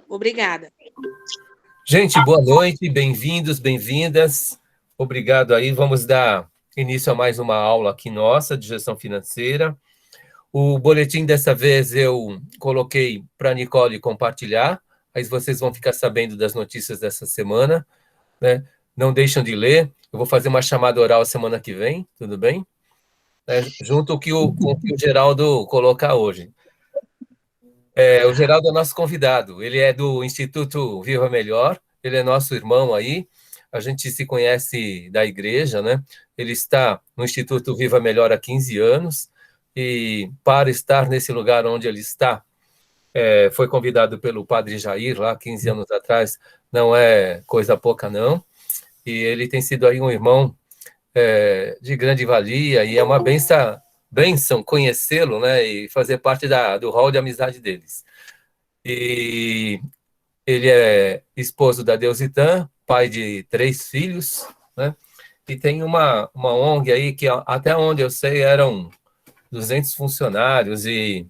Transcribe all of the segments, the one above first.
Obrigada. Gente, boa noite, bem-vindos, bem-vindas. Obrigado aí. Vamos dar início a mais uma aula aqui nossa de gestão financeira. O boletim dessa vez eu coloquei para a Nicole compartilhar, aí vocês vão ficar sabendo das notícias dessa semana, né? Não deixam de ler. Eu vou fazer uma chamada oral semana que vem, tudo bem? Junto com o que o Geraldo colocar hoje. O Geraldo é nosso convidado, ele é do Instituto Viva Melhor, ele é nosso irmão aí, a gente se conhece da igreja, né? Ele está no Instituto Viva Melhor há 15 anos, e para estar nesse lugar onde ele está, foi convidado pelo Padre Jair, lá 15 anos atrás, não é coisa pouca não, e ele tem sido aí um irmão de grande valia, e é uma bênção conhecê-lo, né, e fazer parte do hall de amizade deles. E ele é esposo da Deusitã, pai de 3 filhos, né, e tem uma ONG aí que, até onde eu sei, eram 200 funcionários, e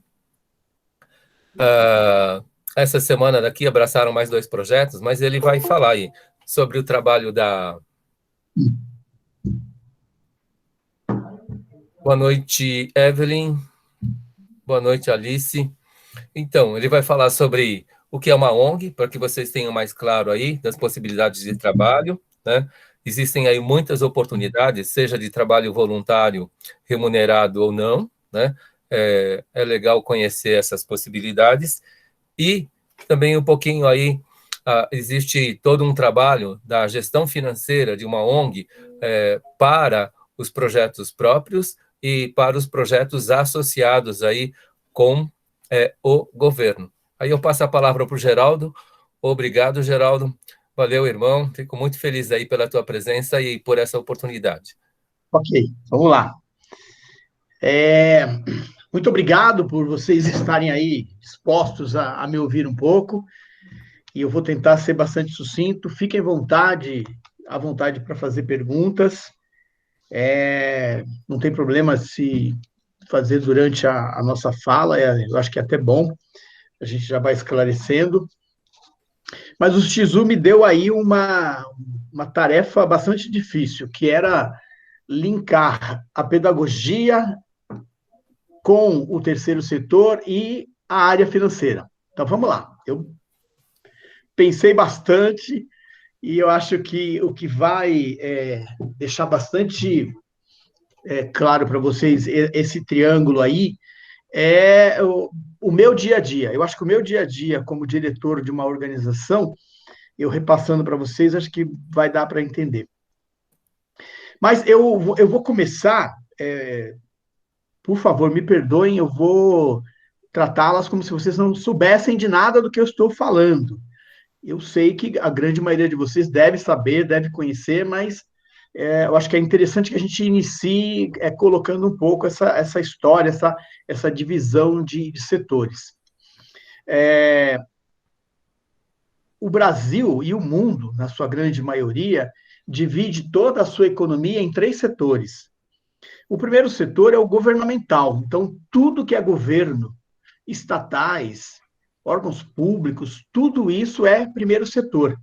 essa semana daqui abraçaram mais 2 projetos, mas ele vai falar aí sobre o trabalho da... Boa noite, Evelyn. Boa noite, Alice. Então, ele vai falar sobre o que é uma ONG, para que vocês tenham mais claro aí das possibilidades de trabalho, né? Existem aí muitas oportunidades, seja de trabalho voluntário, remunerado ou não, né? É legal conhecer essas possibilidades. E também um pouquinho aí, existe todo um trabalho da gestão financeira de uma ONG para os projetos próprios e para os projetos associados aí com o governo. Aí eu passo a palavra para o Geraldo. Obrigado, Geraldo. Valeu, irmão. Fico muito feliz aí pela tua presença e por essa oportunidade. Ok, vamos lá. Muito obrigado por vocês estarem aí dispostos a me ouvir um pouco, e eu vou tentar ser bastante sucinto. Fiquem à vontade para fazer perguntas. Não tem problema se fazer durante a nossa fala, eu acho que é até bom, a gente já vai esclarecendo. Mas o Shizu me deu aí uma tarefa bastante difícil, que era linkar a pedagogia com o terceiro setor e a área financeira. Então, vamos lá. Eu pensei bastante, e eu acho que o que vai deixar bastante claro para vocês esse triângulo aí é o meu dia a dia. Eu acho que o meu dia a dia, como diretor de uma organização, eu repassando para vocês, acho que vai dar para entender. Mas eu vou começar, por favor, me perdoem, eu vou tratá-las como se vocês não soubessem de nada do que eu estou falando. Eu sei que a grande maioria de vocês deve saber, deve conhecer, mas eu acho que é interessante que a gente inicie colocando um pouco essa história, essa divisão de setores. O Brasil e o mundo, na sua grande maioria, divide toda a sua economia em 3 setores. O primeiro setor é o governamental, então tudo que é governo, estatais, órgãos públicos, tudo isso é primeiro setor.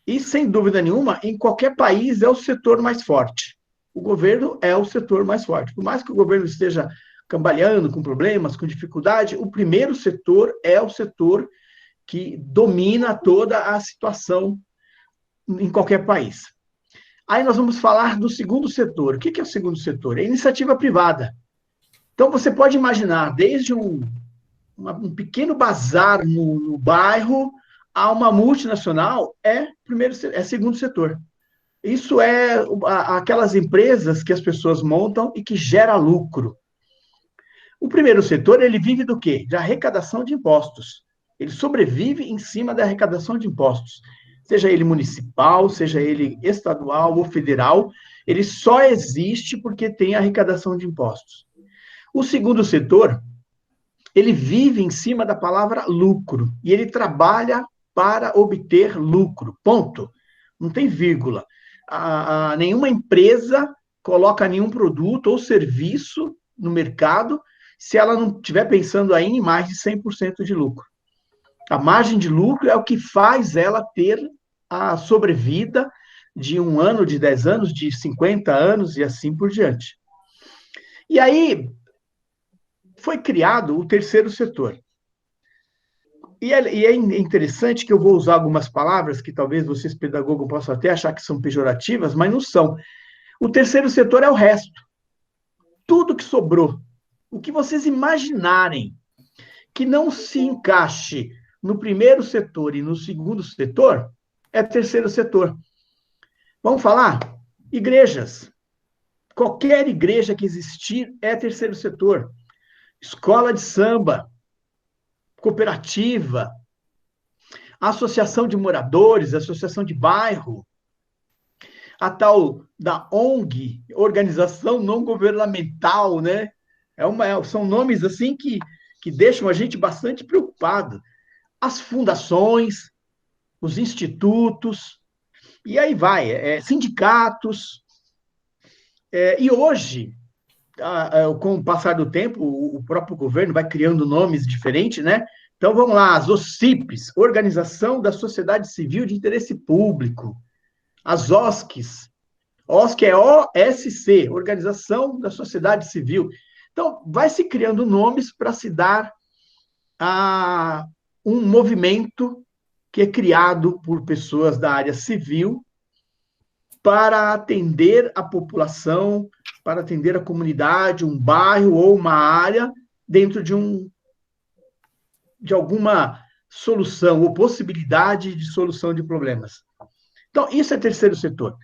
E, sem dúvida nenhuma, em qualquer país é o setor mais forte. O governo é o setor mais forte. Por mais que o governo esteja cambaleando, com problemas, com dificuldade, o primeiro setor é o setor que domina toda a situação em qualquer país. Aí nós vamos falar do segundo setor. O que é o segundo setor? É a iniciativa privada. Então, você pode imaginar, desde um pequeno bazar no bairro a uma multinacional, é segundo setor. Isso é aquelas empresas que as pessoas montam e que gera lucro. O primeiro setor, ele vive do quê? De arrecadação de impostos. Ele sobrevive em cima da arrecadação de impostos. Seja ele municipal, seja ele estadual ou federal, ele só existe porque tem arrecadação de impostos. O segundo setor, ele vive em cima da palavra lucro, e ele trabalha para obter lucro, ponto. Não tem vírgula. Nenhuma empresa coloca nenhum produto ou serviço no mercado se ela não estiver pensando aí em mais de 100% de lucro. A margem de lucro é o que faz ela ter a sobrevida de 1 ano, de 10 anos, de 50 anos e assim por diante. E aí foi criado o terceiro setor. E é interessante que eu vou usar algumas palavras que talvez vocês, pedagogos, possam até achar que são pejorativas, mas não são. O terceiro setor é o resto. Tudo que sobrou. O que vocês imaginarem que não se encaixe no primeiro setor e no segundo setor, é terceiro setor. Vamos falar? Igrejas. Qualquer igreja que existir é terceiro setor. Escola de samba, cooperativa, associação de moradores, associação de bairro, a tal da ONG, organização não governamental, né? São nomes assim que deixam a gente bastante preocupado. As fundações, os institutos, e aí vai, sindicatos. E hoje, com o passar do tempo, o próprio governo vai criando nomes diferentes, né? Então, vamos lá, as OCIPs, Organização da Sociedade Civil de Interesse Público, as OSCs, OSC é OSC, Organização da Sociedade Civil. Então, vai se criando nomes para se dar a um movimento que é criado por pessoas da área civil para atender a população, para atender a comunidade, um bairro ou uma área dentro de alguma solução ou possibilidade de solução de problemas. Então, isso é terceiro setor.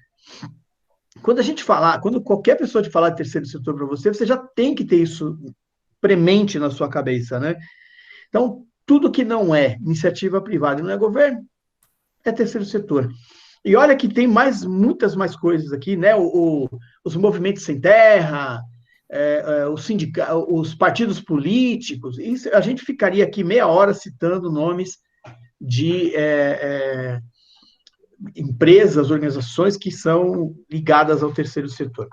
Quando qualquer pessoa te falar de terceiro setor para você, você já tem que ter isso premente na sua cabeça, né? Então, tudo que não é iniciativa privada e não é governo, é terceiro setor. E olha que tem muitas mais coisas aqui, né? Os movimentos sem terra, os partidos políticos, isso, a gente ficaria aqui meia hora citando nomes de empresas, organizações que são ligadas ao terceiro setor.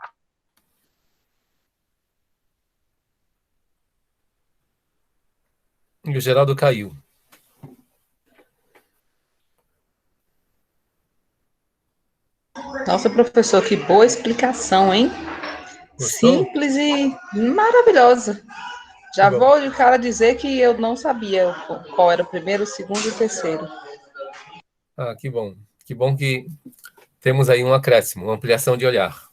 E o Geraldo caiu. Nossa, professor, que boa explicação, hein? Gostou? Simples e maravilhosa. Já vou de cara dizer que eu não sabia qual era o primeiro, o segundo e o terceiro. Ah, que bom. Que bom que temos aí um acréscimo, uma ampliação de olhar.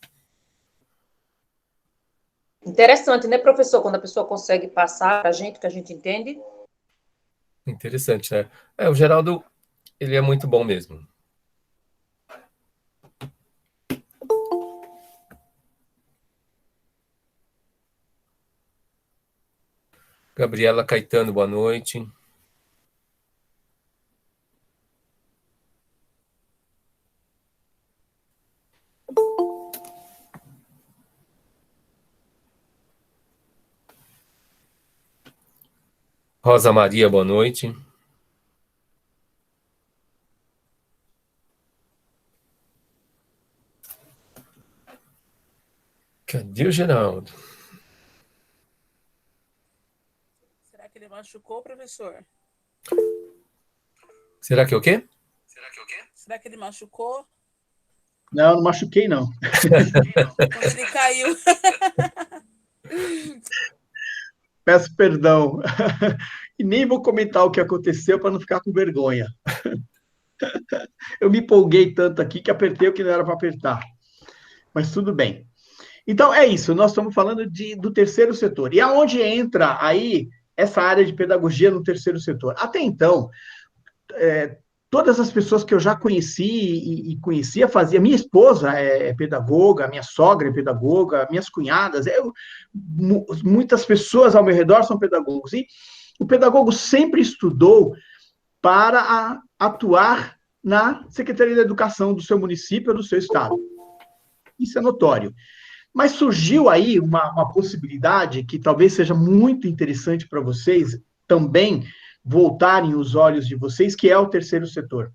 Interessante, né, professor? Quando a pessoa consegue passar para a gente, que a gente entende. Interessante, né? O Geraldo, ele é muito bom mesmo. Gabriela Caetano, boa noite. Rosa Maria, boa noite. Cadê o Geraldo? Será que ele machucou, professor? Será que é o quê? Será que ele machucou? Não, não machuquei, não. Quando ele caiu. Peço perdão. E nem vou comentar o que aconteceu para não ficar com vergonha. Eu me empolguei tanto aqui que apertei o que não era para apertar. Mas tudo bem. Então, é isso. Nós estamos falando do terceiro setor. E aonde entra aí essa área de pedagogia no terceiro setor? Até então, todas as pessoas que eu já conheci e conhecia fazia. Minha esposa é pedagoga, minha sogra é pedagoga, minhas cunhadas, muitas pessoas ao meu redor são pedagogos. E o pedagogo sempre estudou para atuar na Secretaria da Educação do seu município ou do seu estado. Isso é notório. Mas surgiu aí uma possibilidade que talvez seja muito interessante para vocês também voltarem os olhos de vocês, que é o terceiro setor.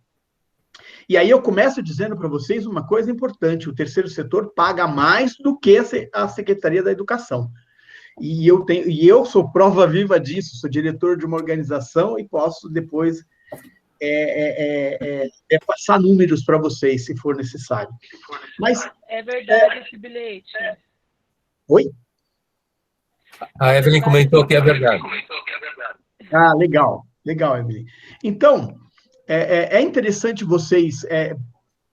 E aí eu começo dizendo para vocês uma coisa importante: o terceiro setor paga mais do que a Secretaria da Educação. E eu sou prova viva disso, sou diretor de uma organização e posso depois passar números para vocês, se for necessário. Mas É verdade esse bilhete. oi? A Evelyn comentou que é verdade. Ah, legal, legal, Emily. Então, é interessante vocês,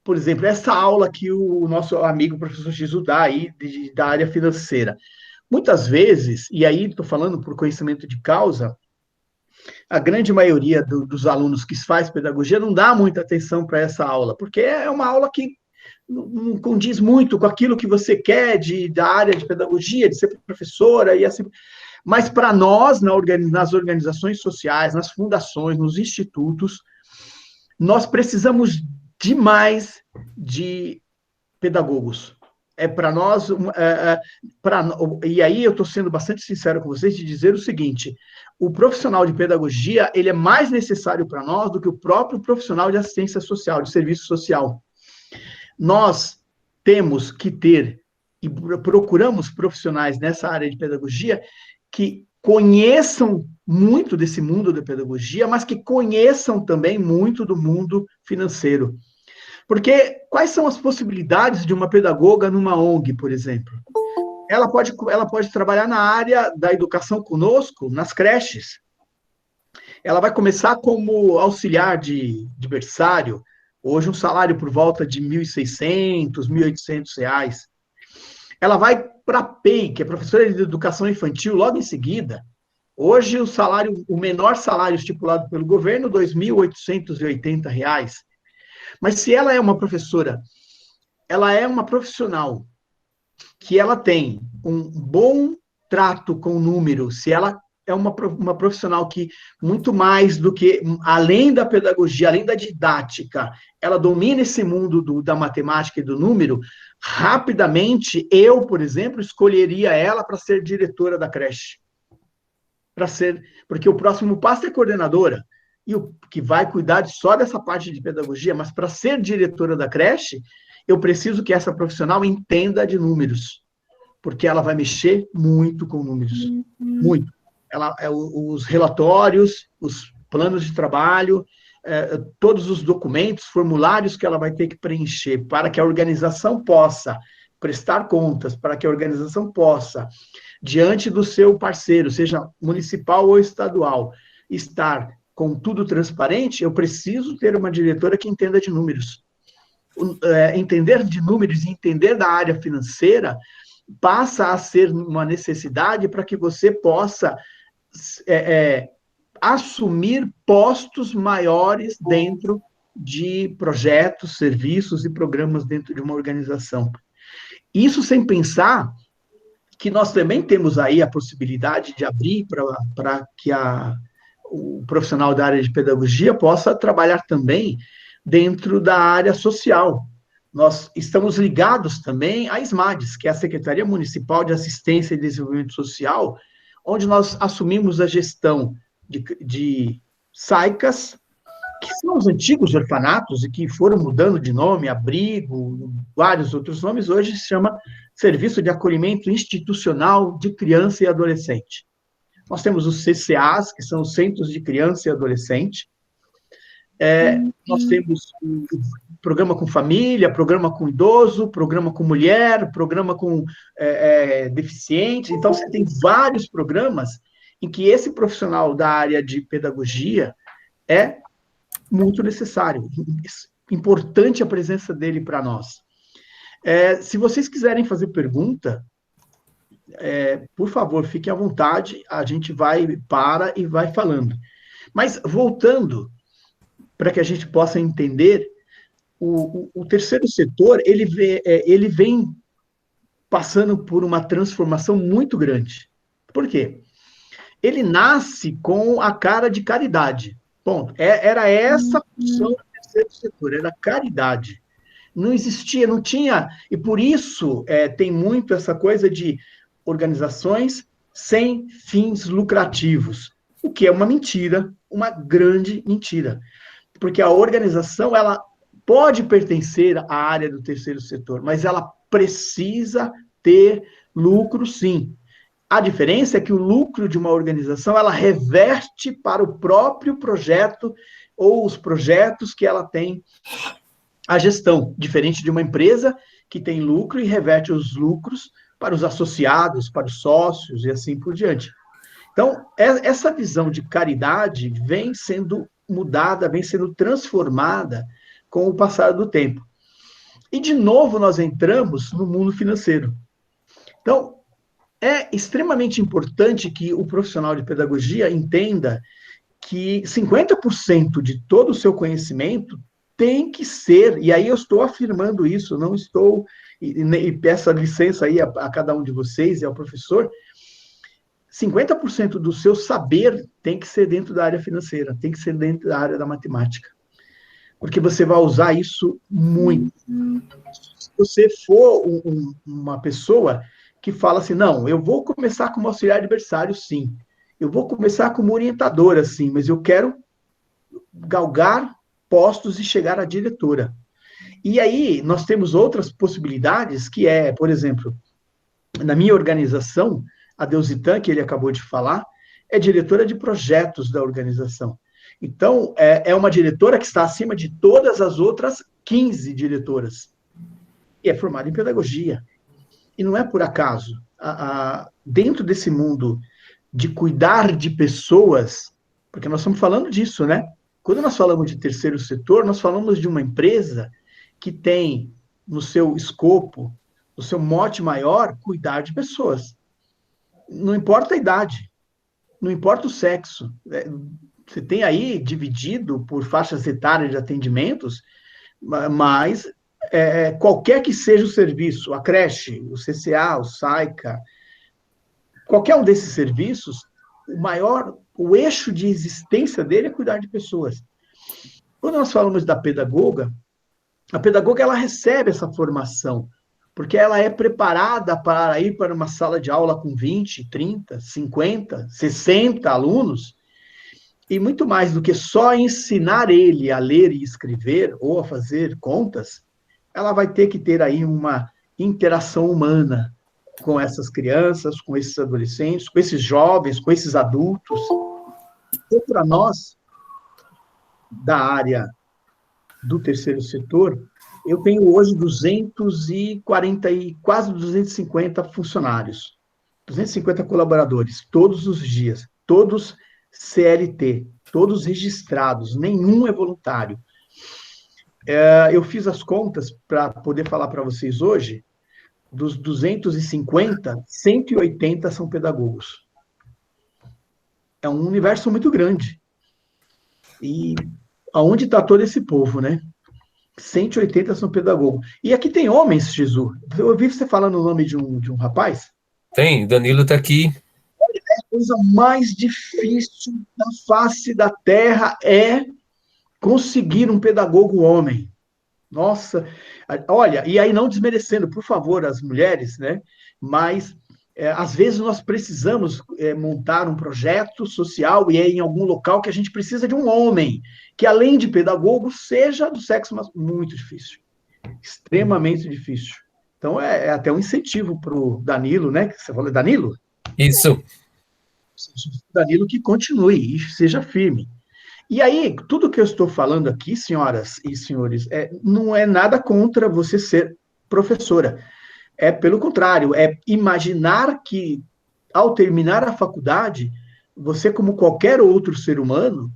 por exemplo, essa aula que o nosso amigo professor Gisu dá aí, da área financeira. Muitas vezes, e aí estou falando por conhecimento de causa, a grande maioria dos alunos que faz pedagogia não dá muita atenção para essa aula, porque é uma aula que não condiz muito com aquilo que você quer da área de pedagogia, de ser professora e assim. Mas para nós, nas organizações sociais, nas fundações, nos institutos, nós precisamos demais de pedagogos. Para nós, e aí eu estou sendo bastante sincero com vocês de dizer o seguinte: o profissional de pedagogia ele é mais necessário para nós do que o próprio profissional de assistência social, de serviço social. Nós temos que ter, e procuramos profissionais nessa área de pedagogia que conheçam muito desse mundo da pedagogia, mas que conheçam também muito do mundo financeiro. Porque quais são as possibilidades de uma pedagoga numa ONG, por exemplo? Ela pode trabalhar na área da educação conosco, nas creches. Ela vai começar como auxiliar de berçário, hoje um salário por volta de R$ 1.600, R$ 1.800. Ela vai para a PEI, que é professora de educação infantil, logo em seguida. Hoje o menor salário estipulado pelo governo, R$ 2.880. Mas se ela é uma professora, ela é uma profissional que ela tem um bom trato com o número, se ela é uma profissional que, muito mais do que, além da pedagogia, além da didática, ela domina esse mundo da matemática e do número, rapidamente, eu, por exemplo, escolheria ela para ser diretora da creche. Porque o próximo passo é coordenadora, e o que vai cuidar só dessa parte de pedagogia, mas para ser diretora da creche, eu preciso que essa profissional entenda de números, porque ela vai mexer muito com números, muito. Os relatórios, os planos de trabalho, todos os documentos, formulários que ela vai ter que preencher para que a organização possa prestar contas, para que a organização possa, diante do seu parceiro, seja municipal ou estadual, estar com tudo transparente, eu preciso ter uma diretora que entenda de números. Entender de números e entender da área financeira passa a ser uma necessidade para que você possa assumir postos maiores dentro de projetos, serviços e programas dentro de uma organização. Isso sem pensar que nós também temos aí a possibilidade de abrir para que o profissional da área de pedagogia possa trabalhar também dentro da área social. Nós estamos ligados também à SMADES, que é a Secretaria Municipal de Assistência e Desenvolvimento Social, onde nós assumimos a gestão de SAICAS, que são os antigos orfanatos e que foram mudando de nome, abrigo, vários outros nomes, hoje se chama Serviço de Acolhimento Institucional de Criança e Adolescente. Nós temos os CCAs, que são os Centros de Criança e Adolescente. Nós temos o programa com família, programa com idoso, programa com mulher, programa com deficiente. Então, você tem vários programas em que esse profissional da área de pedagogia é muito necessário. Importante a presença dele para nós. Se vocês quiserem fazer pergunta, por favor, fiquem à vontade, a gente para e vai falando. Mas, voltando, para que a gente possa entender, o terceiro setor, ele vem passando por uma transformação muito grande. Por quê? Ele nasce com a cara de caridade. Ponto. Era essa a função do terceiro setor, era caridade. Não existia, não tinha, e por isso tem muito essa coisa de organizações sem fins lucrativos, o que é uma mentira, uma grande mentira. Porque a organização, ela pode pertencer à área do terceiro setor, mas ela precisa ter lucro, sim. A diferença é que o lucro de uma organização, ela reverte para o próprio projeto ou os projetos que ela tem a gestão, diferente de uma empresa que tem lucro e reverte os lucros para os associados, para os sócios e assim por diante. Então, essa visão de caridade vem sendo mudada, vem sendo transformada com o passar do tempo. E, de novo, nós entramos no mundo financeiro. Então, é extremamente importante que o profissional de pedagogia entenda que 50% de todo o seu conhecimento tem que ser, e aí eu estou afirmando isso, não estou, e peço a licença aí a cada um de vocês e ao professor, 50% do seu saber tem que ser dentro da área financeira, tem que ser dentro da área da matemática. Porque você vai usar isso muito. Se você for uma pessoa que fala assim, não, eu vou começar como auxiliar de berçário, sim. Eu vou começar como orientadora, sim, mas eu quero galgar postos e chegar à diretora. E aí, nós temos outras possibilidades, que é, por exemplo, na minha organização, a Deusitan, que ele acabou de falar, é diretora de projetos da organização. Então, é uma diretora que está acima de todas as outras 15 diretoras. E é formada em pedagogia. E não é por acaso. Dentro desse mundo de cuidar de pessoas, porque nós estamos falando disso, né? Quando nós falamos de terceiro setor, nós falamos de uma empresa que tem no seu escopo, no seu mote maior, cuidar de pessoas. Não importa a idade, não importa o sexo. Você tem aí dividido por faixas etárias de atendimentos, mas qualquer que seja o serviço, a creche, o CCA, o SAICA, qualquer um desses serviços, o eixo de existência dele é cuidar de pessoas. Quando nós falamos da pedagoga, a pedagoga ela recebe essa formação, porque ela é preparada para ir para uma sala de aula com 20, 30, 50, 60 alunos, e muito mais do que só ensinar ele a ler e escrever, ou a fazer contas, ela vai ter que ter aí uma interação humana com essas crianças, com esses adolescentes, com esses jovens, com esses adultos. E para nós, da área do terceiro setor, eu tenho hoje 240 e quase 250 funcionários, 250 colaboradores, todos os dias, todos CLT, todos registrados, nenhum é voluntário. Eu fiz as contas para poder falar para vocês hoje, dos 250, 180 são pedagogos. É um universo muito grande. E aonde está todo esse povo, né? 180 são pedagogos. E aqui tem homens, Jesus. Eu ouvi você falando o nome de um rapaz. Tem, Danilo está aqui. A coisa mais difícil da face da terra é conseguir um pedagogo homem. Nossa, olha, e aí não desmerecendo, por favor, as mulheres, né? Mas, às vezes, nós precisamos montar um projeto social e é em algum local que a gente precisa de um homem, que além de pedagogo, seja do sexo masculino. Muito difícil. Extremamente difícil. Então, é até um incentivo para o Danilo, né? Que você falou, Danilo? Isso. Danilo que continue e seja firme. E aí, tudo que eu estou falando aqui, senhoras e senhores, não é nada contra você ser professora. É pelo contrário, é imaginar que, ao terminar a faculdade, você, como qualquer outro ser humano,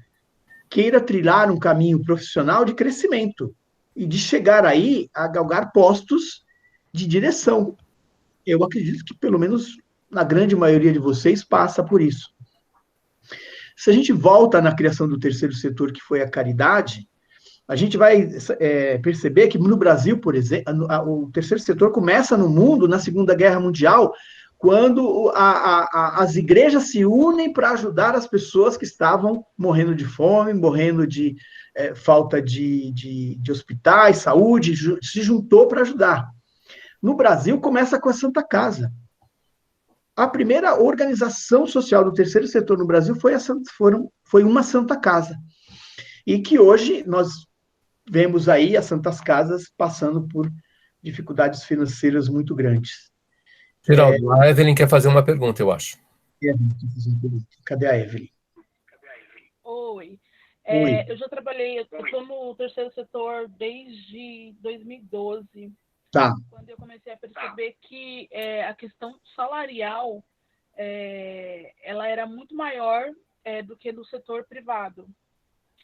queira trilhar um caminho profissional de crescimento e de chegar aí a galgar postos de direção. Eu acredito que, pelo menos, na grande maioria de vocês, passa por isso. Se a gente volta na criação do terceiro setor, que foi a caridade, a gente vai perceber que no Brasil, por exemplo, o terceiro setor começa no mundo, na Segunda Guerra Mundial, quando as igrejas se unem para ajudar as pessoas que estavam morrendo de fome, morrendo de falta de hospitais, saúde, se juntou para ajudar. No Brasil, começa com a Santa Casa. A primeira organização social do terceiro setor no Brasil foi uma Santa Casa. E que hoje nós vemos aí as Santas Casas passando por dificuldades financeiras muito grandes. Geraldo, a Evelyn quer fazer uma pergunta, eu acho. Cadê a Evelyn? Oi. Oi. Eu já trabalhei, eu estou no terceiro setor desde 2012, Tá. quando eu comecei a perceber que a questão salarial ela era muito maior do que no setor privado.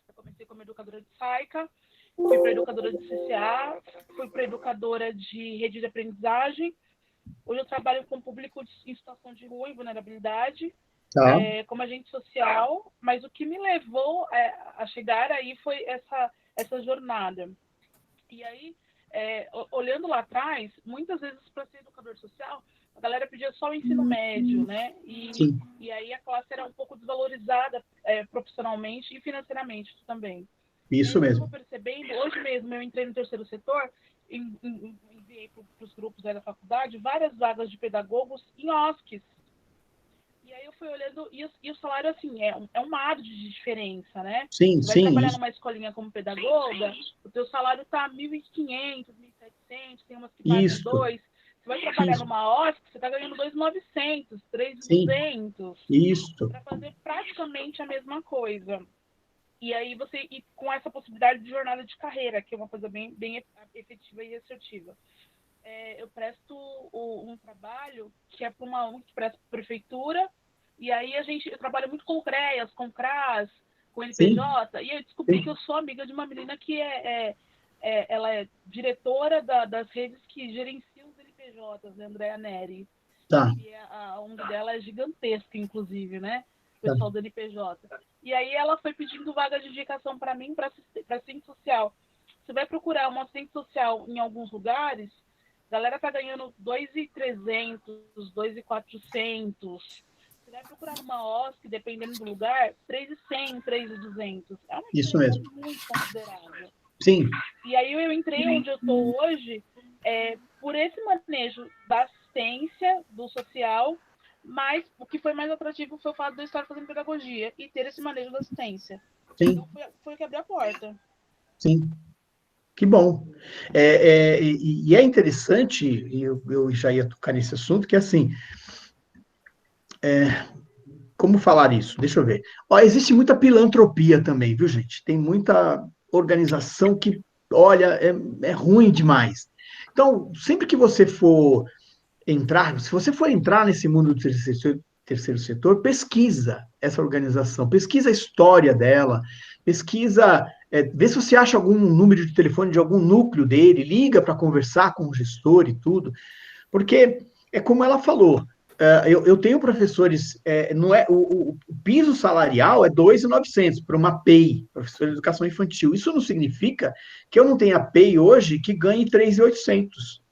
Eu comecei como educadora de SAICA, fui para educadora de CCA, fui para educadora de rede de aprendizagem. Hoje eu trabalho com público em situação de rua e vulnerabilidade, Tá. como agente social, mas o que me levou a chegar aí foi essa jornada. E aí, olhando lá atrás, muitas vezes para ser educador social, a galera pedia só o ensino médio, né? E aí a classe era um pouco desvalorizada profissionalmente e financeiramente também. Isso E aí, mesmo. eu estou percebendo, hoje mesmo eu entrei no terceiro setor, enviei para os grupos da faculdade várias vagas de pedagogos em OSCs. E aí eu fui olhando, e o salário, assim, é um mar de diferença, né? Sim, Você vai sim, trabalhar isso. numa escolinha como pedagoga, o teu salário tá 1.500, 1.700, tem umas que pagam Isso. 2. Você vai trabalhar Isso. numa OSC, você tá ganhando 2.900, Sim, 3.200, isso. para fazer praticamente a mesma coisa. E aí e com essa possibilidade de jornada de carreira, que é uma coisa bem efetiva e assertiva. Eu presto um trabalho que é para uma ONG que presta para a prefeitura, e aí eu trabalho muito com o CREAS, com o CRAS, com o Sim. NPJ, e eu descobri Sim. que eu sou amiga de uma menina que ela é diretora das redes que gerenciam os NPJs, né, Andréa Neri. Tá. E a ONG dela é gigantesca, inclusive, né? O Tá. pessoal do NPJ. E aí ela foi pedindo vaga de indicação para mim, para assistente social. Você vai procurar uma assistente social em alguns lugares, a galera tá ganhando 2.300, 2.400. Você vai procurar numa OSC, dependendo do lugar, 3.100, 3.200. É uma Isso diferença mesmo. muito considerável. Sim. E aí eu entrei onde eu estou hoje por esse manejo da assistência, do social, mas o que foi mais atrativo foi o fato de eu estar fazendo pedagogia e ter esse manejo da assistência. Sim. Então foi o que abriu a porta. Sim. Que bom. E é interessante, e eu já ia tocar nesse assunto, que assim, como falar isso? Deixa eu ver. Ó, existe muita pilantropia também, viu, gente? Tem muita organização que, olha, é ruim demais. Então, sempre que você for entrar, se você for entrar nesse mundo do terceiro setor, pesquisa essa organização, pesquisa a história dela, pesquisa, vê se você acha algum número de telefone de algum núcleo dele, liga para conversar com o gestor e tudo, porque é como ela falou, eu tenho professores, não é o piso salarial é 2.900 para uma PEI, professor de educação infantil. Isso não significa que eu não tenha PEI hoje que ganhe 3.800.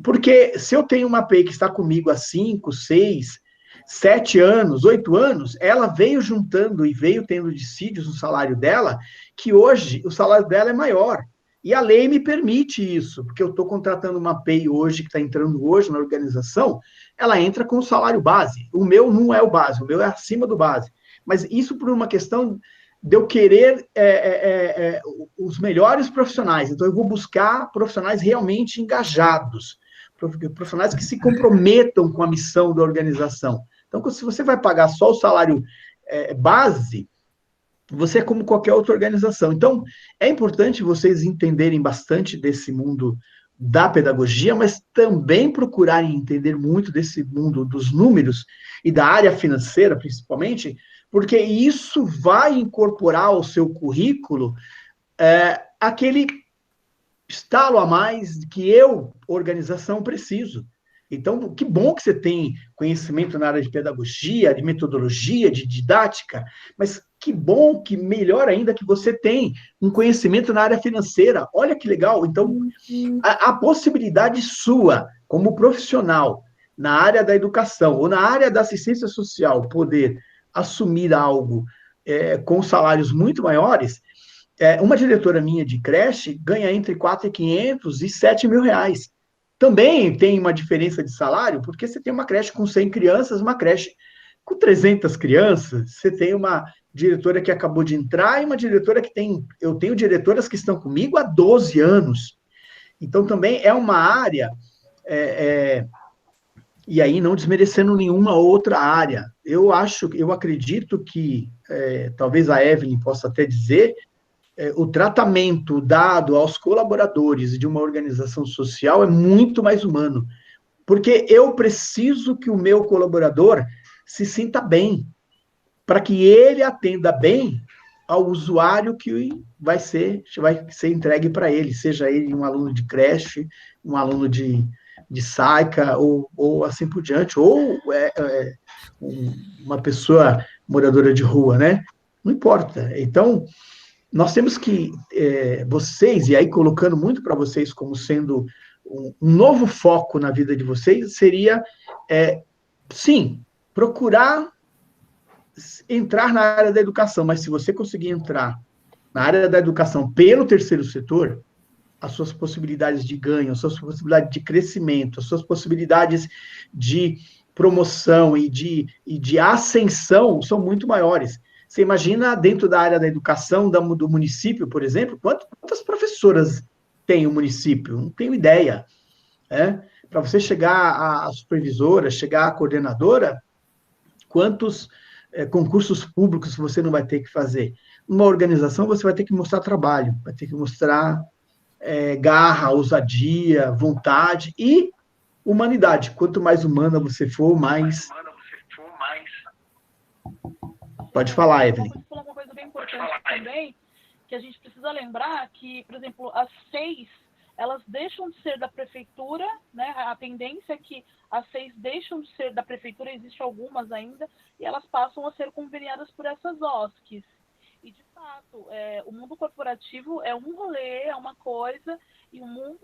Porque se eu tenho uma PEI que está comigo há 5, 6, 7 anos, 8 anos, ela veio juntando e veio tendo dissídios no salário dela, que hoje o salário dela é maior. E a lei me permite isso, porque eu estou contratando uma PEI hoje, que está entrando hoje na organização, ela entra com o salário base. O meu não é o base, o meu é acima do base. Mas isso por uma questão de eu querer os melhores profissionais. Então, eu vou buscar profissionais realmente engajados, profissionais que se comprometam com a missão da organização. Então, se você vai pagar só o salário base, você é como qualquer outra organização. Então, é importante vocês entenderem bastante desse mundo da pedagogia, mas também procurarem entender muito desse mundo dos números e da área financeira, principalmente, porque isso vai incorporar ao seu currículo aquele estalo a mais que eu, organização, preciso. Então, que bom que você tem conhecimento na área de pedagogia, de metodologia, de didática, mas que bom, que melhor ainda que você tem um conhecimento na área financeira. Olha que legal. Então, a possibilidade sua, como profissional, na área da educação ou na área da assistência social, poder assumir algo com salários muito maiores, uma diretora minha de creche ganha entre 4.500 e 7.000 reais. Também tem uma diferença de salário, porque você tem uma creche com 100 crianças, uma creche com 300 crianças, você tem uma diretora que acabou de entrar e uma diretora que tem... Eu tenho diretoras que estão comigo há 12 anos. Então, também é uma área... e aí, não desmerecendo nenhuma outra área, eu acredito que, talvez a Evelyn possa até dizer, o tratamento dado aos colaboradores de uma organização social é muito mais humano, porque eu preciso que o meu colaborador se sinta bem, para que ele atenda bem ao usuário que vai ser entregue para ele, seja ele um aluno de creche, um aluno de SAICA, ou assim por diante, ou uma pessoa moradora de rua, né? Não importa. Então, nós temos que, vocês, e aí colocando muito para vocês como sendo um novo foco na vida de vocês, seria, sim, procurar entrar na área da educação, mas se você conseguir entrar na área da educação pelo terceiro setor, as suas possibilidades de ganho, as suas possibilidades de crescimento, as suas possibilidades de promoção e de ascensão são muito maiores. Você imagina, dentro da área da educação do município, por exemplo, quantas professoras tem o município? Não tenho ideia. Para você chegar à supervisora, chegar à coordenadora, quantos concursos públicos você não vai ter que fazer? Numa organização, você vai ter que mostrar trabalho, vai ter que mostrar garra, ousadia, vontade e humanidade. Quanto mais humana você for, mais... Pode falar, Evelyn. Você falou uma coisa bem importante também, que a gente precisa lembrar que, por exemplo, as 6, elas deixam de ser da prefeitura, né? A tendência é que as 6 deixam de ser da prefeitura, existem algumas ainda, e elas passam a ser conveniadas por essas OSCs. E, de fato, o mundo corporativo é um rolê, é uma coisa, e o mundo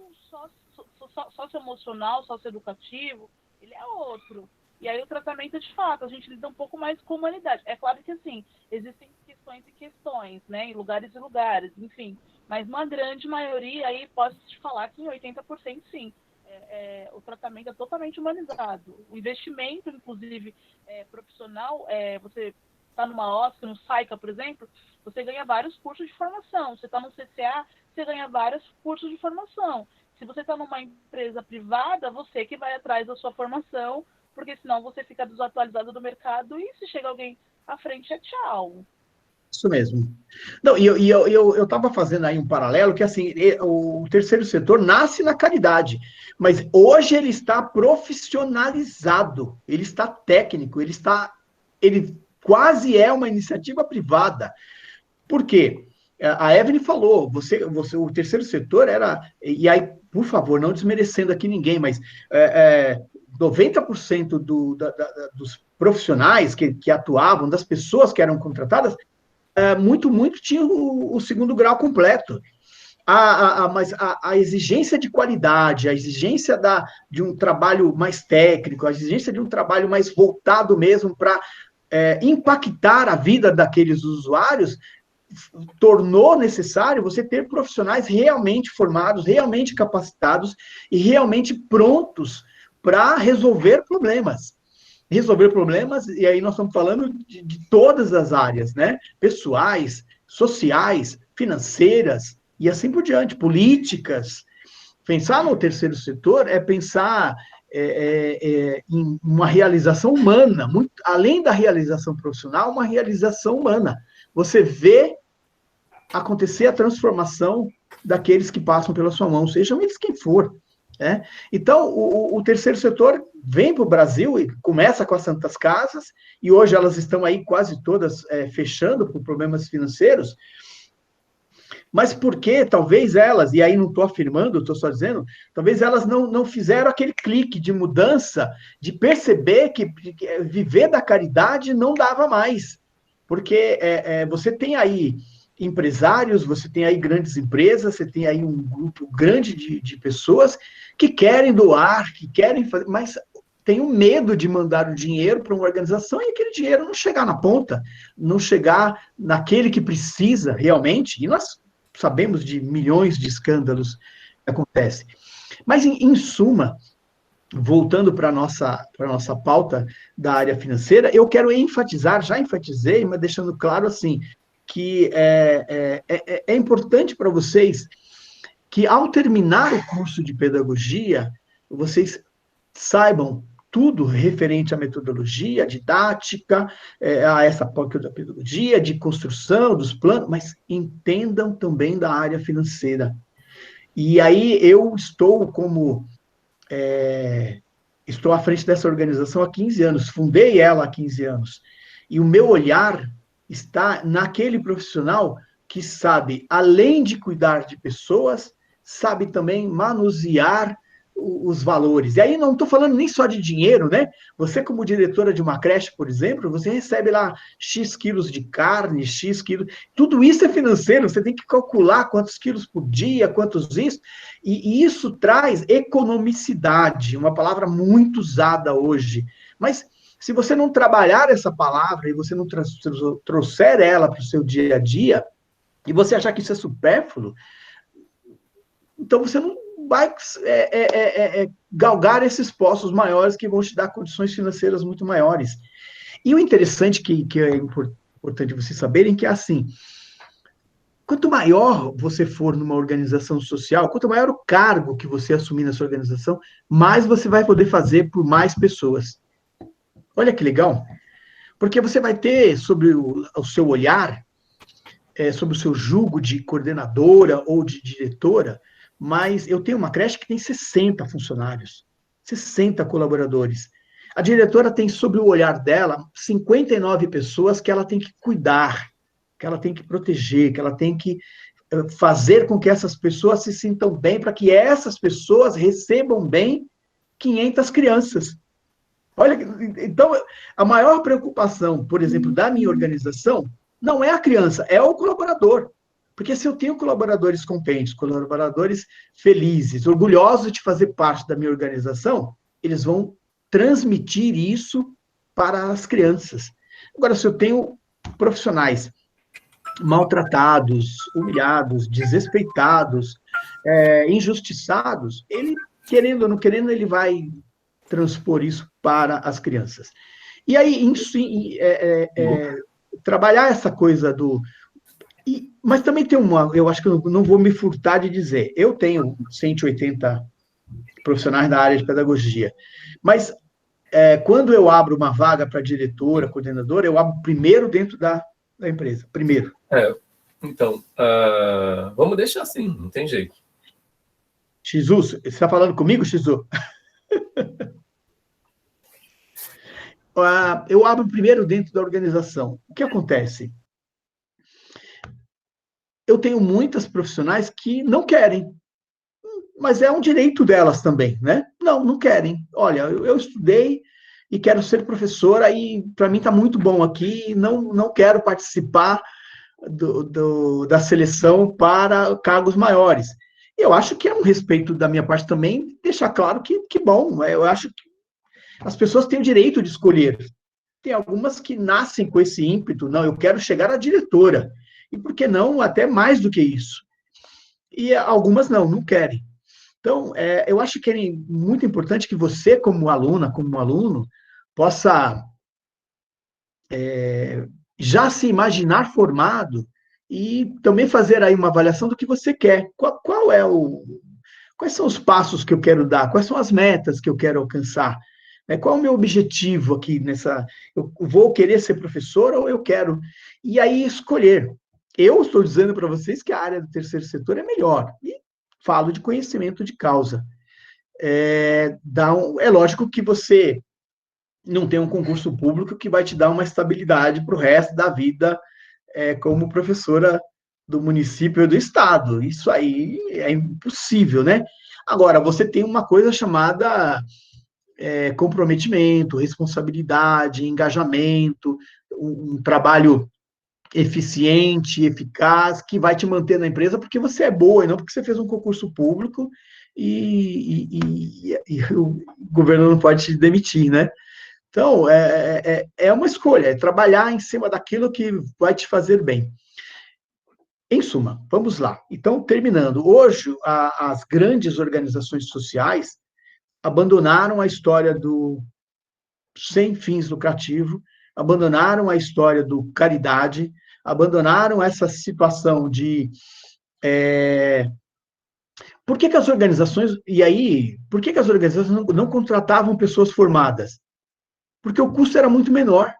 socioemocional, socioeducativo, ele é outro. E aí o tratamento, de fato, a gente lida um pouco mais com humanidade. É claro que, assim, existem questões e questões, né, em lugares e lugares, enfim. Mas uma grande maioria, aí posso te falar que em 80% sim. O tratamento é totalmente humanizado. O investimento, inclusive, profissional, você está numa OSC, no SAICA, por exemplo, você ganha vários cursos de formação. Você está no CCA, você ganha vários cursos de formação. Se você está numa empresa privada, você que vai atrás da sua formação, porque senão você fica desatualizado do mercado e se chega alguém à frente, é tchau. Isso mesmo. Não, e eu estava fazendo aí um paralelo, que assim, o terceiro setor nasce na caridade, mas hoje ele está profissionalizado, ele está técnico, ele quase é uma iniciativa privada. Por quê? A Evelyn falou, o terceiro setor era, e aí, por favor, não desmerecendo aqui ninguém, mas 90% dos profissionais que atuavam, das pessoas que eram contratadas, muito tinha o segundo grau completo. Mas a exigência de qualidade, a exigência de um trabalho mais técnico, a exigência de um trabalho mais voltado mesmo para impactar a vida daqueles usuários, tornou necessário você ter profissionais realmente formados, realmente capacitados e realmente prontos para resolver problemas. E aí nós estamos falando de todas as áreas, né? Pessoais, sociais, financeiras, e assim por diante, políticas. Pensar no terceiro setor é pensar em uma realização humana, muito, além da realização profissional, uma realização humana. Você vê acontecer a transformação daqueles que passam pela sua mão, sejam eles quem for. Então, o terceiro setor vem para o Brasil e começa com as Santas Casas, e hoje elas estão aí quase todas fechando por problemas financeiros, mas porque talvez elas, e aí não estou afirmando, estou só dizendo, talvez elas não fizeram aquele clique de mudança, de perceber que viver da caridade não dava mais, porque você tem aí empresários, você tem aí grandes empresas, você tem aí um grupo grande de pessoas que querem doar, que querem fazer, mas tem um medo de mandar o dinheiro para uma organização e aquele dinheiro não chegar na ponta, não chegar naquele que precisa realmente, e nós sabemos de milhões de escândalos que acontecem. Mas, em suma, voltando para a nossa pauta da área financeira, eu quero enfatizar, já enfatizei, mas deixando claro assim, que é importante para vocês que, ao terminar o curso de pedagogia, vocês saibam tudo referente à metodologia, à didática, a essa pedagogia, de construção dos planos, mas entendam também da área financeira. E aí eu estou estou à frente dessa organização há 15 anos, fundei ela há 15 anos, e o meu olhar está naquele profissional que sabe, além de cuidar de pessoas, sabe também manusear os valores. E aí não estou falando nem só de dinheiro, né? Você, como diretora de uma creche, por exemplo, você recebe lá X quilos de carne, X quilos. Tudo isso é financeiro, você tem que calcular quantos quilos por dia, quantos isso. E isso traz economicidade, uma palavra muito usada hoje. Mas se você não trabalhar essa palavra e você não trouxer ela para o seu dia a dia, e você achar que isso é supérfluo, então você não vai galgar esses postos maiores que vão te dar condições financeiras muito maiores. E o interessante que é importante vocês saberem que é assim, quanto maior você for numa organização social, quanto maior o cargo que você assumir nessa organização, mais você vai poder fazer por mais pessoas. Olha que legal, porque você vai ter sobre o seu olhar, sobre o seu jugo de coordenadora ou de diretora, mas eu tenho uma creche que tem 60 funcionários, 60 colaboradores. A diretora tem sobre o olhar dela 59 pessoas que ela tem que cuidar, que ela tem que proteger, que ela tem que fazer com que essas pessoas se sintam bem, para que essas pessoas recebam bem 500 crianças. Olha, então, a maior preocupação, por exemplo, da minha organização, não é a criança, é o colaborador. Porque se eu tenho colaboradores contentes, colaboradores felizes, orgulhosos de fazer parte da minha organização, eles vão transmitir isso para as crianças. Agora, se eu tenho profissionais maltratados, humilhados, desrespeitados, injustiçados, ele, querendo ou não querendo, ele vai transpor isso para as crianças. E aí, trabalhar essa coisa do... Mas também tem eu acho que eu não vou me furtar de dizer, eu tenho 180 profissionais da área de pedagogia, mas quando eu abro uma vaga para diretora, coordenadora, eu abro primeiro dentro da empresa, primeiro. Então, vamos deixar assim, não tem jeito. Xizu, você está falando comigo, Xizu? Eu abro primeiro dentro da organização. O que acontece? Eu tenho muitas profissionais que não querem, mas é um direito delas também, né? Não querem. Olha, eu estudei e quero ser professora e para mim está muito bom aqui, não quero participar da seleção para cargos maiores. Eu acho que é um respeito da minha parte também deixar claro que bom, eu acho que as pessoas têm o direito de escolher. Tem algumas que nascem com esse ímpeto, não, eu quero chegar à diretora. E por que não até mais do que isso? E algumas não querem. Então, eu acho que é muito importante que você, como aluna, como aluno, possa já se imaginar formado e também fazer aí uma avaliação do que você quer. Quais são os passos que eu quero dar? Quais são as metas que eu quero alcançar? Qual é o meu objetivo aqui nessa... Eu vou querer ser professor ou eu quero... E aí escolher. Eu estou dizendo para vocês que a área do terceiro setor é melhor. E falo de conhecimento de causa. É lógico que você não tem um concurso público que vai te dar uma estabilidade para o resto da vida como professora do município ou do estado. Isso aí é impossível, né? Agora, você tem uma coisa chamada comprometimento, responsabilidade, engajamento, um trabalho eficiente, eficaz, que vai te manter na empresa porque você é boa, e não porque você fez um concurso público e o governo não pode te demitir, né? Então, é uma escolha, é trabalhar em cima daquilo que vai te fazer bem. Em suma, vamos lá. Então, terminando. Hoje, as grandes organizações sociais abandonaram a história do sem fins lucrativos, abandonaram a história do caridade, abandonaram essa situação de Por que que as organizações, e aí, por que que as organizações não contratavam pessoas formadas? Porque o custo era muito menor,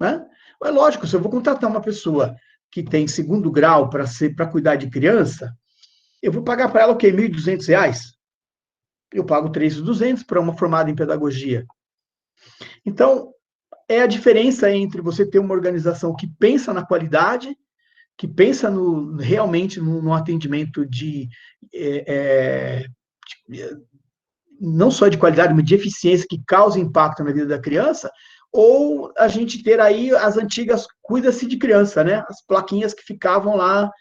né? É lógico, se eu vou contratar uma pessoa que tem segundo grau para cuidar de criança, eu vou pagar para ela o quê? R$ 1.200? Eu pago 3.200 para uma formada em pedagogia. Então, é a diferença entre você ter uma organização que pensa na qualidade, que pensa realmente no atendimento não só de qualidade, mas de eficiência que causa impacto na vida da criança, ou a gente ter aí as antigas cuida-se de criança, né? As plaquinhas que ficavam lá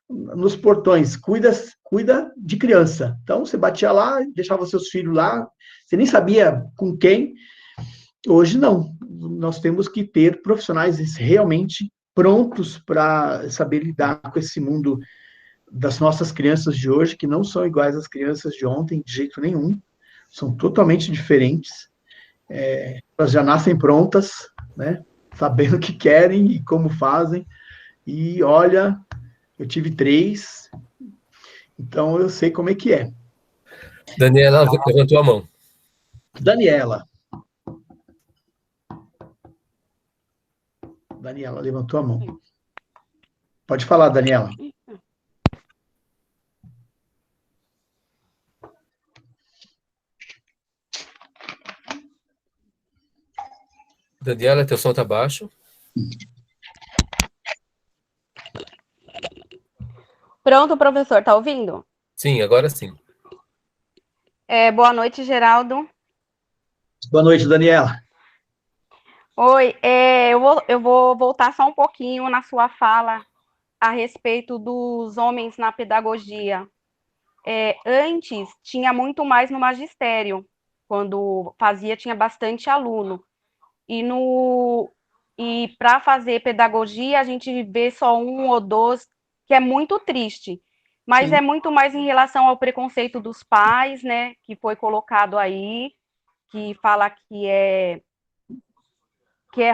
nos portões, cuida de criança. Então, você batia lá, deixava seus filhos lá, você nem sabia com quem. Hoje, não. Nós temos que ter profissionais realmente prontos para saber lidar com esse mundo das nossas crianças de hoje, que não são iguais às crianças de ontem, de jeito nenhum. São totalmente diferentes. Elas já nascem prontas, né? Sabendo o que querem e como fazem. E, olha, eu tive 3, então eu sei como é que é. Daniela levantou a mão. Daniela levantou a mão. Pode falar, Daniela. Daniela, teu som está baixo. Pronto, professor, tá ouvindo? Sim, agora sim. Boa noite, Geraldo. Boa noite, Daniela. Oi, eu vou voltar só um pouquinho na sua fala a respeito dos homens na pedagogia. Antes, tinha muito mais no magistério, quando fazia, tinha bastante aluno. E para fazer pedagogia, a gente vê só 1 ou 2, que é muito triste. Mas Sim. é muito mais em relação ao preconceito dos pais, né, que foi colocado aí, que fala que é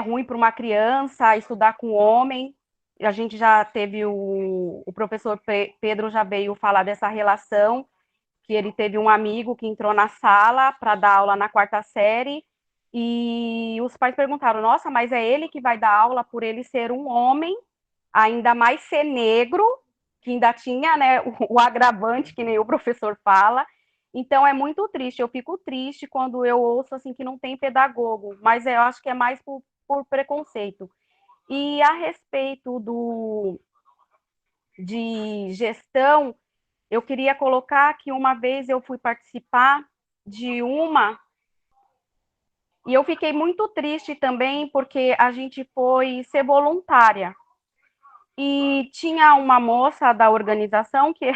ruim para uma criança estudar com homem. A gente já teve o professor Pedro já veio falar dessa relação, que ele teve um amigo que entrou na sala para dar aula na 4ª série, e os pais perguntaram, nossa, mas é ele que vai dar aula por ele ser um homem, ainda mais ser negro, que ainda tinha, né, o agravante, que nem o professor fala. Então, é muito triste. Eu fico triste quando eu ouço assim que não tem pedagogo, mas eu acho que é mais por preconceito. E a respeito de gestão, eu queria colocar que uma vez eu fui participar de uma, e eu fiquei muito triste também, porque a gente foi ser voluntária. E tinha uma moça da organização que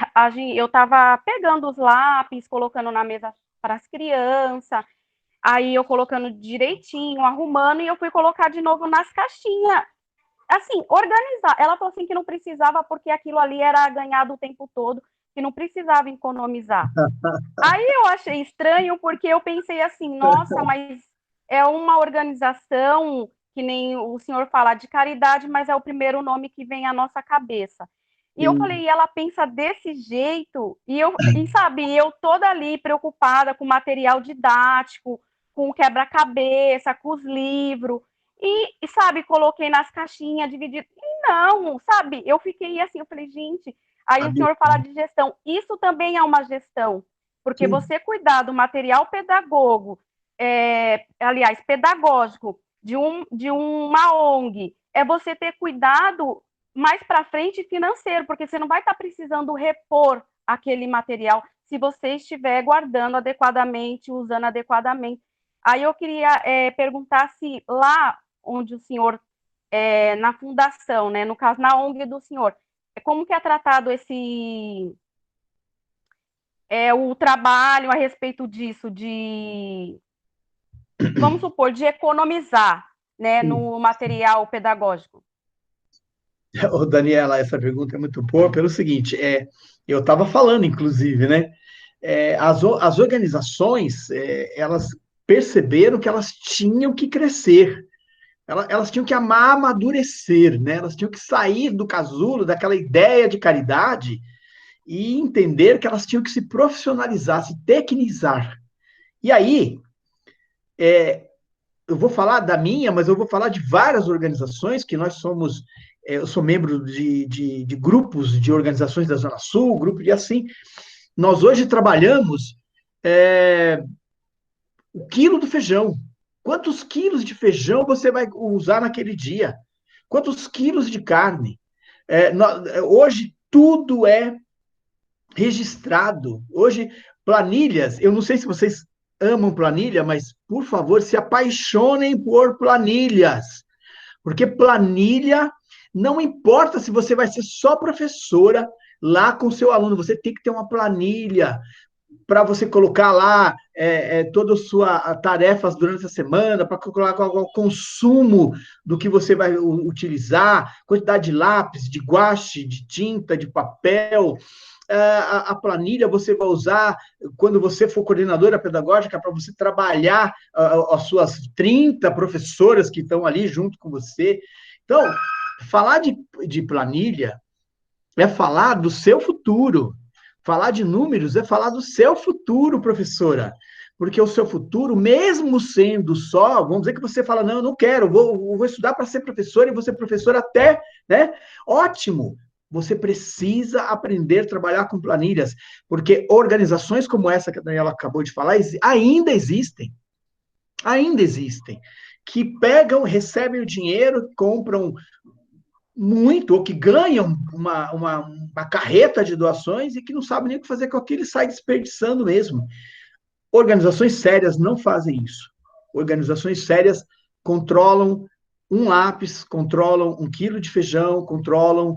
eu estava pegando os lápis, colocando na mesa para as crianças, aí eu colocando direitinho, arrumando, e eu fui colocar de novo nas caixinhas. Assim, organizar. Ela falou assim que não precisava, porque aquilo ali era ganhado o tempo todo, que não precisava economizar. Aí eu achei estranho, porque eu pensei assim, nossa, mas é uma organização, que nem o senhor fala de caridade, mas é o primeiro nome que vem à nossa cabeça. E eu falei, e ela pensa desse jeito, e sabe, eu toda ali preocupada com material didático, com o quebra-cabeça, com os livros, e sabe, coloquei nas caixinhas, dividi. E não, sabe, eu fiquei assim, eu falei, gente, aí o senhor fala de gestão, isso também é uma gestão, porque Sim. você cuidar do material pedagógico, de uma ONG, é você ter cuidado mais para frente financeiro, porque você não vai estar precisando repor aquele material se você estiver guardando adequadamente, usando adequadamente. Aí eu queria perguntar se lá onde o senhor, na fundação, né, no caso, na ONG do senhor, como que é tratado o trabalho a respeito disso, vamos supor, de economizar, né, no material pedagógico? Ô, Daniela, essa pergunta é muito boa pelo seguinte, eu estava falando, inclusive, né? As organizações, elas perceberam que elas tinham que crescer, elas tinham que amadurecer, né? Elas tinham que sair do casulo, daquela ideia de caridade, e entender que elas tinham que se profissionalizar, se tecnizar. E aí, eu vou falar da minha, mas eu vou falar de várias organizações que nós somos. Eu sou membro de grupos de organizações da Zona Sul, grupo de assim. Nós hoje trabalhamos o quilo do feijão. Quantos quilos de feijão você vai usar naquele dia? Quantos quilos de carne? Hoje tudo é registrado. Hoje, planilhas, eu não sei se vocês amam planilha, mas, por favor, se apaixonem por planilhas. Porque planilha, não importa se você vai ser só professora lá com seu aluno, você tem que ter uma planilha para você colocar lá todas as suas tarefas durante a semana, para colocar o consumo do que você vai utilizar, quantidade de lápis, de guache, de tinta, de papel. A planilha você vai usar quando você for coordenadora pedagógica para você trabalhar as suas 30 professoras que estão ali junto com você. Então, falar de planilha é falar do seu futuro. Falar de números é falar do seu futuro, professora. Porque o seu futuro, mesmo sendo só, vamos dizer que você fala, não, eu não quero, vou estudar para ser professora e vou ser professora até, né? Ótimo! Você precisa aprender a trabalhar com planilhas, porque organizações como essa que a Daniela acabou de falar, ainda existem, que pegam, recebem o dinheiro, compram muito, ou que ganham uma carreta de doações e que não sabem nem o que fazer com aquilo e sai desperdiçando mesmo. Organizações sérias não fazem isso. Organizações sérias controlam um lápis, controlam 1 quilo de feijão, controlam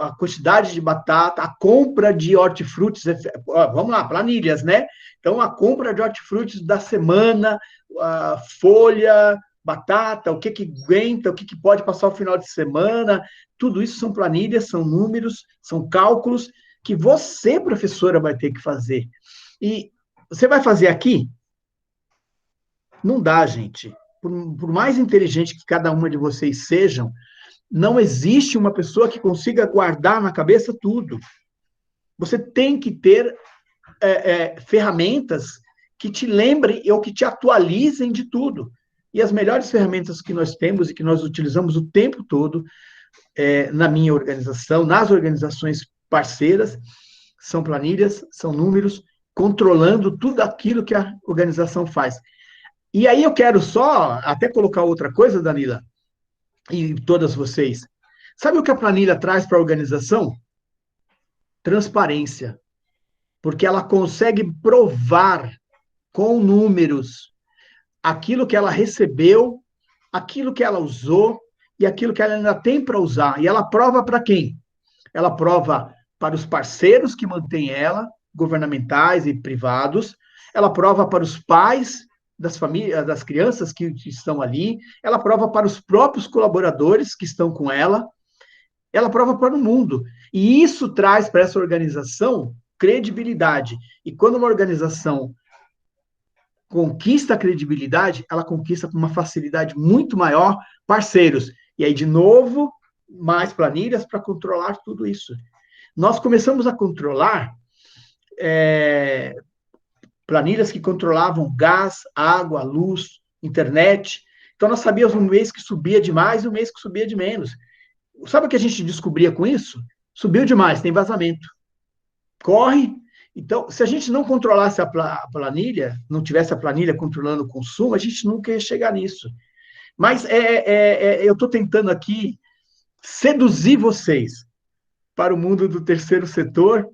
a quantidade de batata, a compra de hortifrutis, vamos lá, planilhas, né? Então, a compra de hortifrutis da semana, a folha, batata, o que aguenta, o que pode passar o final de semana, tudo isso são planilhas, são números, são cálculos que você, professora, vai ter que fazer. E você vai fazer aqui? Não dá, gente. Por mais inteligente que cada uma de vocês sejam, não existe uma pessoa que consiga guardar na cabeça tudo. Você tem que ter ferramentas que te lembrem ou que te atualizem de tudo. E as melhores ferramentas que nós temos e que nós utilizamos o tempo todo na minha organização, nas organizações parceiras, são planilhas, são números, controlando tudo aquilo que a organização faz. E aí eu quero só até colocar outra coisa, Danila, e todas vocês. Sabe o que a planilha traz para a organização? Transparência. Porque ela consegue provar com números aquilo que ela recebeu, aquilo que ela usou e aquilo que ela ainda tem para usar. E ela prova para quem? Ela prova para os parceiros que mantêm ela, governamentais e privados. Ela prova para os pais das famílias, das crianças que estão ali, ela prova para os próprios colaboradores que estão com ela, ela prova para o mundo. E isso traz para essa organização credibilidade. E quando uma organização conquista a credibilidade, ela conquista com uma facilidade muito maior parceiros. E aí, de novo, mais planilhas para controlar tudo isso. Nós começamos a controlar planilhas que controlavam gás, água, luz, internet. Então, nós sabíamos um mês que subia demais e um mês que subia de menos. Sabe o que a gente descobria com isso? Subiu demais, tem vazamento. Corre. Então, se a gente não controlasse a planilha, não tivesse a planilha controlando o consumo, a gente nunca ia chegar nisso. Mas eu estou tentando aqui seduzir vocês para o mundo do terceiro setor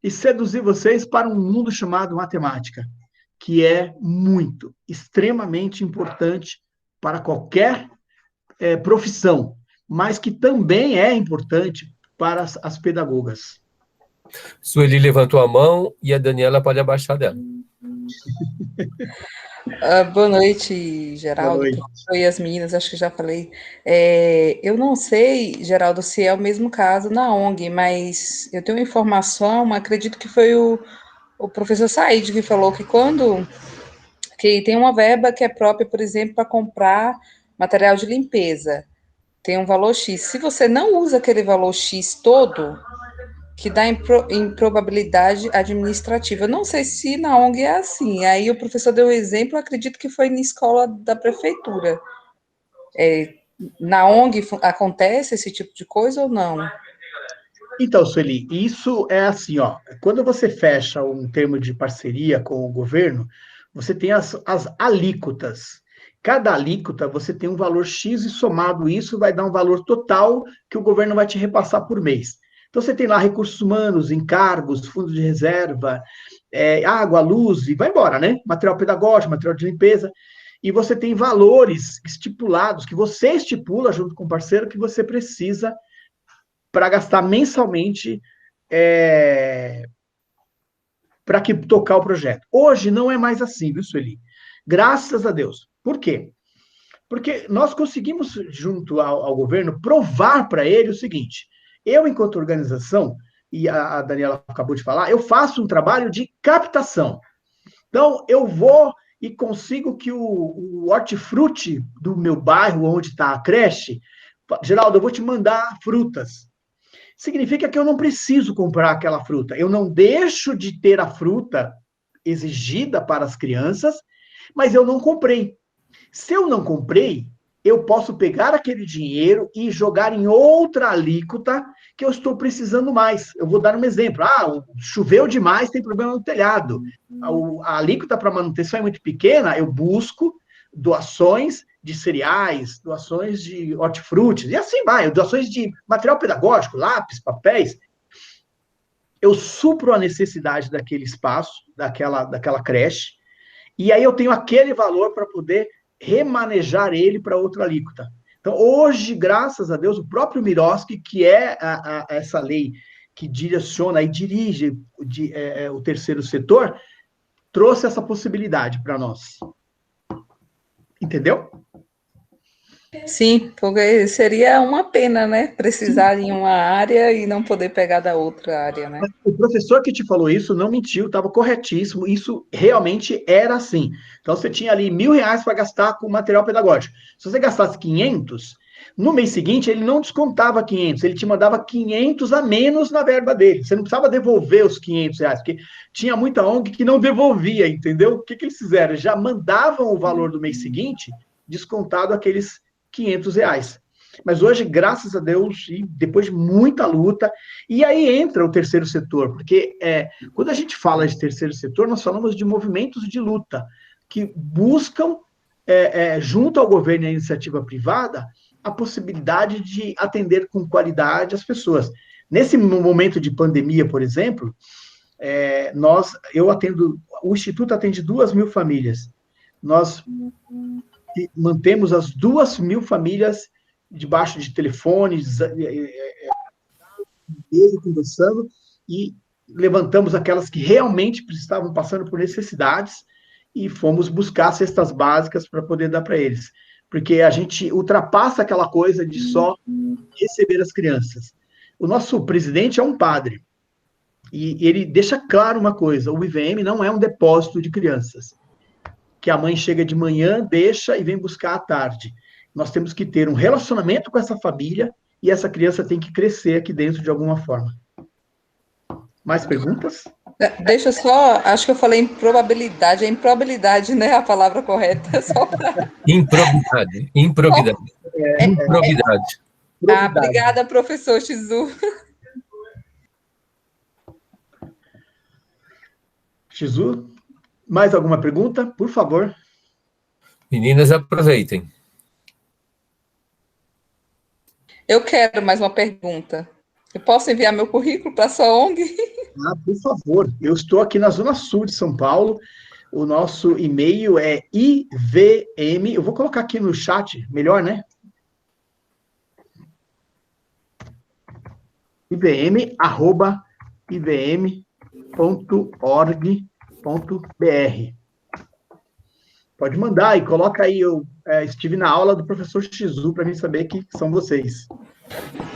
e seduzir vocês para um mundo chamado matemática, que é muito, extremamente importante para qualquer profissão, mas que também é importante para as pedagogas. Sueli levantou a mão e a Daniela pode abaixar dela. Boa noite, Geraldo. Boa noite. Oi, as meninas, acho que já falei. Eu não sei, Geraldo, se é o mesmo caso na ONG, mas eu tenho informação, acredito que foi o professor Said que falou que tem uma verba que é própria, por exemplo, para comprar material de limpeza. Tem um valor X. Se você não usa aquele valor X todo, que dá improbabilidade administrativa. Não sei se na ONG é assim. Aí o professor deu um exemplo, acredito que foi na escola da prefeitura. Na ONG acontece esse tipo de coisa ou não? Então, Sueli, isso é assim, ó. Quando você fecha um termo de parceria com o governo, você tem as alíquotas. Cada alíquota você tem um valor X e somado isso vai dar um valor total que o governo vai te repassar por mês. Então você tem lá recursos humanos, encargos, fundos de reserva, água, luz, e vai embora, né? Material pedagógico, material de limpeza. E você tem valores estipulados, que você estipula junto com o parceiro, que você precisa para gastar mensalmente para tocar o projeto. Hoje não é mais assim, viu, Sueli? Graças a Deus. Por quê? Porque nós conseguimos, junto ao governo, provar para ele o seguinte: eu, enquanto organização, e a Daniela acabou de falar, eu faço um trabalho de captação. Então, eu vou e consigo que o hortifruti do meu bairro, onde está a creche, Geraldo, eu vou te mandar frutas. Significa que eu não preciso comprar aquela fruta. Eu não deixo de ter a fruta exigida para as crianças, mas eu não comprei. Se eu não comprei, eu posso pegar aquele dinheiro e jogar em outra alíquota que eu estou precisando mais. Eu vou dar um exemplo. Choveu demais, tem problema no telhado. A alíquota para manutenção é muito pequena, eu busco doações de cereais, doações de hortifrutis, e assim vai, doações de material pedagógico, lápis, papéis. Eu supro a necessidade daquele espaço, daquela creche, e aí eu tenho aquele valor para poder remanejar ele para outra alíquota. Então, hoje, graças a Deus, o próprio Miroski, que é essa lei que direciona e dirige o terceiro setor, trouxe essa possibilidade para nós. Entendeu? Sim, porque seria uma pena, né? Precisar em uma área e não poder pegar da outra área, né? O professor que te falou isso não mentiu, estava corretíssimo, isso realmente era assim. Então, você tinha ali R$1.000 para gastar com material pedagógico. Se você gastasse 500, no mês seguinte ele não descontava 500, ele te mandava 500 a menos na verba dele. Você não precisava devolver os R$500, porque tinha muita ONG que não devolvia, entendeu? O que eles fizeram? Já mandavam o valor do mês seguinte descontado aqueles R$500. Mas hoje, graças a Deus, e depois de muita luta, e aí entra o terceiro setor, porque quando a gente fala de terceiro setor, nós falamos de movimentos de luta, que buscam, junto ao governo e à iniciativa privada, a possibilidade de atender com qualidade as pessoas. Nesse momento de pandemia, por exemplo, o Instituto atende 2.000 famílias. Nós mantemos as 2.000 famílias debaixo de telefones, conversando, e levantamos aquelas que realmente estavam passando por necessidades e fomos buscar cestas básicas para poder dar para eles. Porque a gente ultrapassa aquela coisa de só receber as crianças. O nosso presidente é um padre, e ele deixa claro uma coisa: o IVM não é um depósito de crianças, que a mãe chega de manhã, deixa e vem buscar à tarde. Nós temos que ter um relacionamento com essa família e essa criança tem que crescer aqui dentro de alguma forma. Mais perguntas? Deixa eu só, acho que eu falei improbabilidade, é improbabilidade, né? A palavra correta. Só pra... Improbidade. Obrigada, professor Shizu. Shizu, mais alguma pergunta? Por favor. Meninas, aproveitem. Eu quero mais uma pergunta. Eu posso enviar meu currículo para a sua ONG? Por favor. Eu estou aqui na Zona Sul de São Paulo. O nosso e-mail é IVM. Eu vou colocar aqui no chat, melhor, né? ivm@ivm.org.br. Pode mandar e coloca aí, eu estive na aula do professor Shizu para mim saber que são vocês.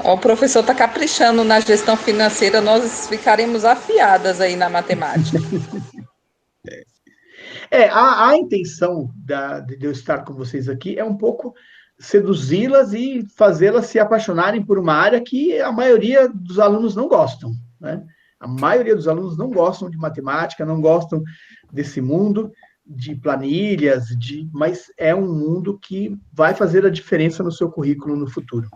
O professor está caprichando na gestão financeira, nós ficaremos afiadas aí na matemática. A intenção de eu estar com vocês aqui é um pouco seduzi-las e fazê-las se apaixonarem por uma área que a maioria dos alunos não gostam. né? A maioria dos alunos não gostam de matemática, não gostam desse mundo de planilhas, mas é um mundo que vai fazer a diferença no seu currículo no futuro.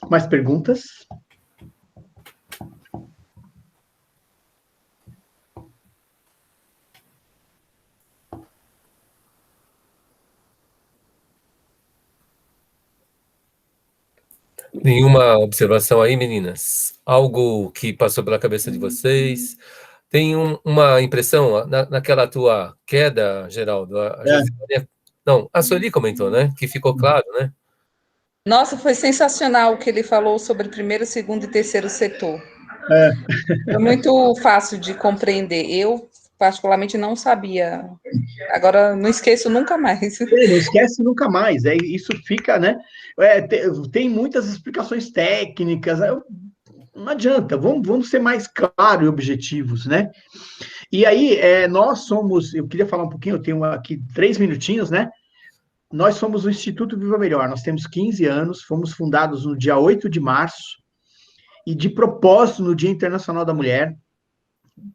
Mais perguntas? Nenhuma observação aí, meninas? Algo que passou pela cabeça de vocês? Tem uma impressão, naquela tua queda, Geraldo, não, a Sueli comentou, né? Que ficou claro, né? Nossa, foi sensacional o que ele falou sobre primeiro, segundo e terceiro setor. É muito fácil de compreender. Eu, particularmente, não sabia. Agora, não esqueço nunca mais. Não esquece nunca mais. Isso fica, né? Tem muitas explicações técnicas. Não adianta. Vamos ser mais claros e objetivos, né? E aí, nós somos. Eu queria falar um pouquinho. Eu tenho aqui 3 minutinhos, né? Nós somos o Instituto Viva Melhor. Nós temos 15 anos. Fomos fundados no dia 8 de março. E, de propósito, no Dia Internacional da Mulher,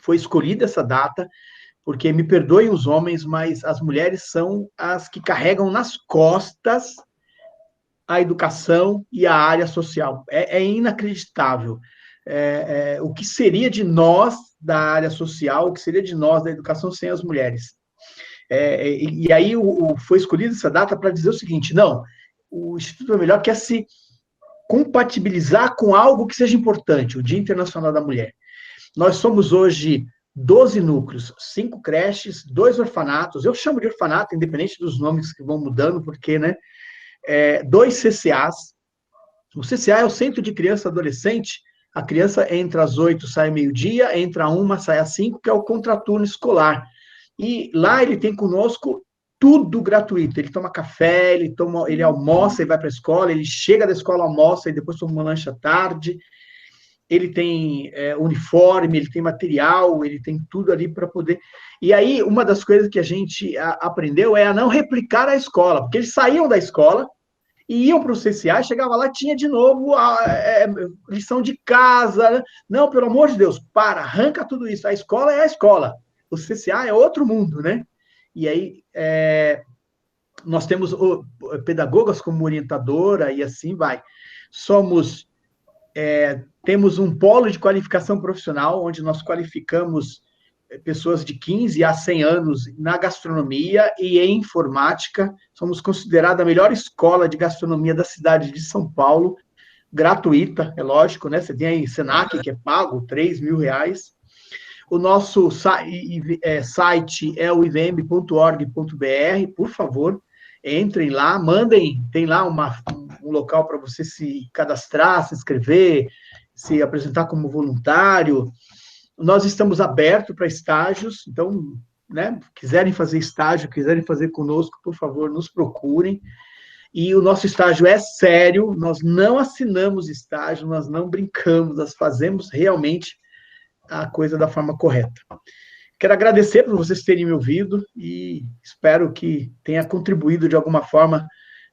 foi escolhida essa data, porque, me perdoem os homens, mas as mulheres são as que carregam nas costas a educação e a área social. É inacreditável. O que seria de nós da área social, o que seria de nós da educação sem as mulheres? E aí foi escolhida essa data para dizer o seguinte: não, o Instituto Melhor quer se compatibilizar com algo que seja importante, o Dia Internacional da Mulher. Nós somos hoje 12 núcleos, 5 creches, 2 orfanatos. Eu chamo de orfanato, independente dos nomes que vão mudando, porque, né? 2 CCAs. O CCA é o Centro de Criança e Adolescente. A criança entra às 8, sai meio-dia, entra às 1, sai às 5, que é o contraturno escolar. E lá ele tem conosco tudo gratuito. Ele toma café, ele almoça e vai para a escola, ele chega da escola, almoça e depois toma uma lanche à tarde. Ele tem uniforme, ele tem material, ele tem tudo ali para poder... E aí, uma das coisas que a gente aprendeu é a não replicar a escola, porque eles saíam da escola e iam para o CCA, chegava lá, tinha de novo lição de casa. Não, pelo amor de Deus, arranca tudo isso. A escola é a escola, o CCA é outro mundo, né? E aí, nós temos pedagogas como orientadora e assim vai. Temos um polo de qualificação profissional, onde nós qualificamos pessoas de 15 a 100 anos na gastronomia e em informática. Somos considerada a melhor escola de gastronomia da cidade de São Paulo, gratuita, é lógico, né? Você tem aí Senac, que é pago, R$3.000. O nosso site é o ivm.org.br, por favor, entrem lá, tem lá um local para você se cadastrar, se inscrever, se apresentar como voluntário. Nós estamos abertos para estágios, então, né, quiserem fazer estágio, quiserem fazer conosco, por favor, nos procurem. E o nosso estágio é sério, nós não assinamos estágio, nós não brincamos, nós fazemos realmente a coisa da forma correta. Quero agradecer por vocês terem me ouvido e espero que tenha contribuído de alguma forma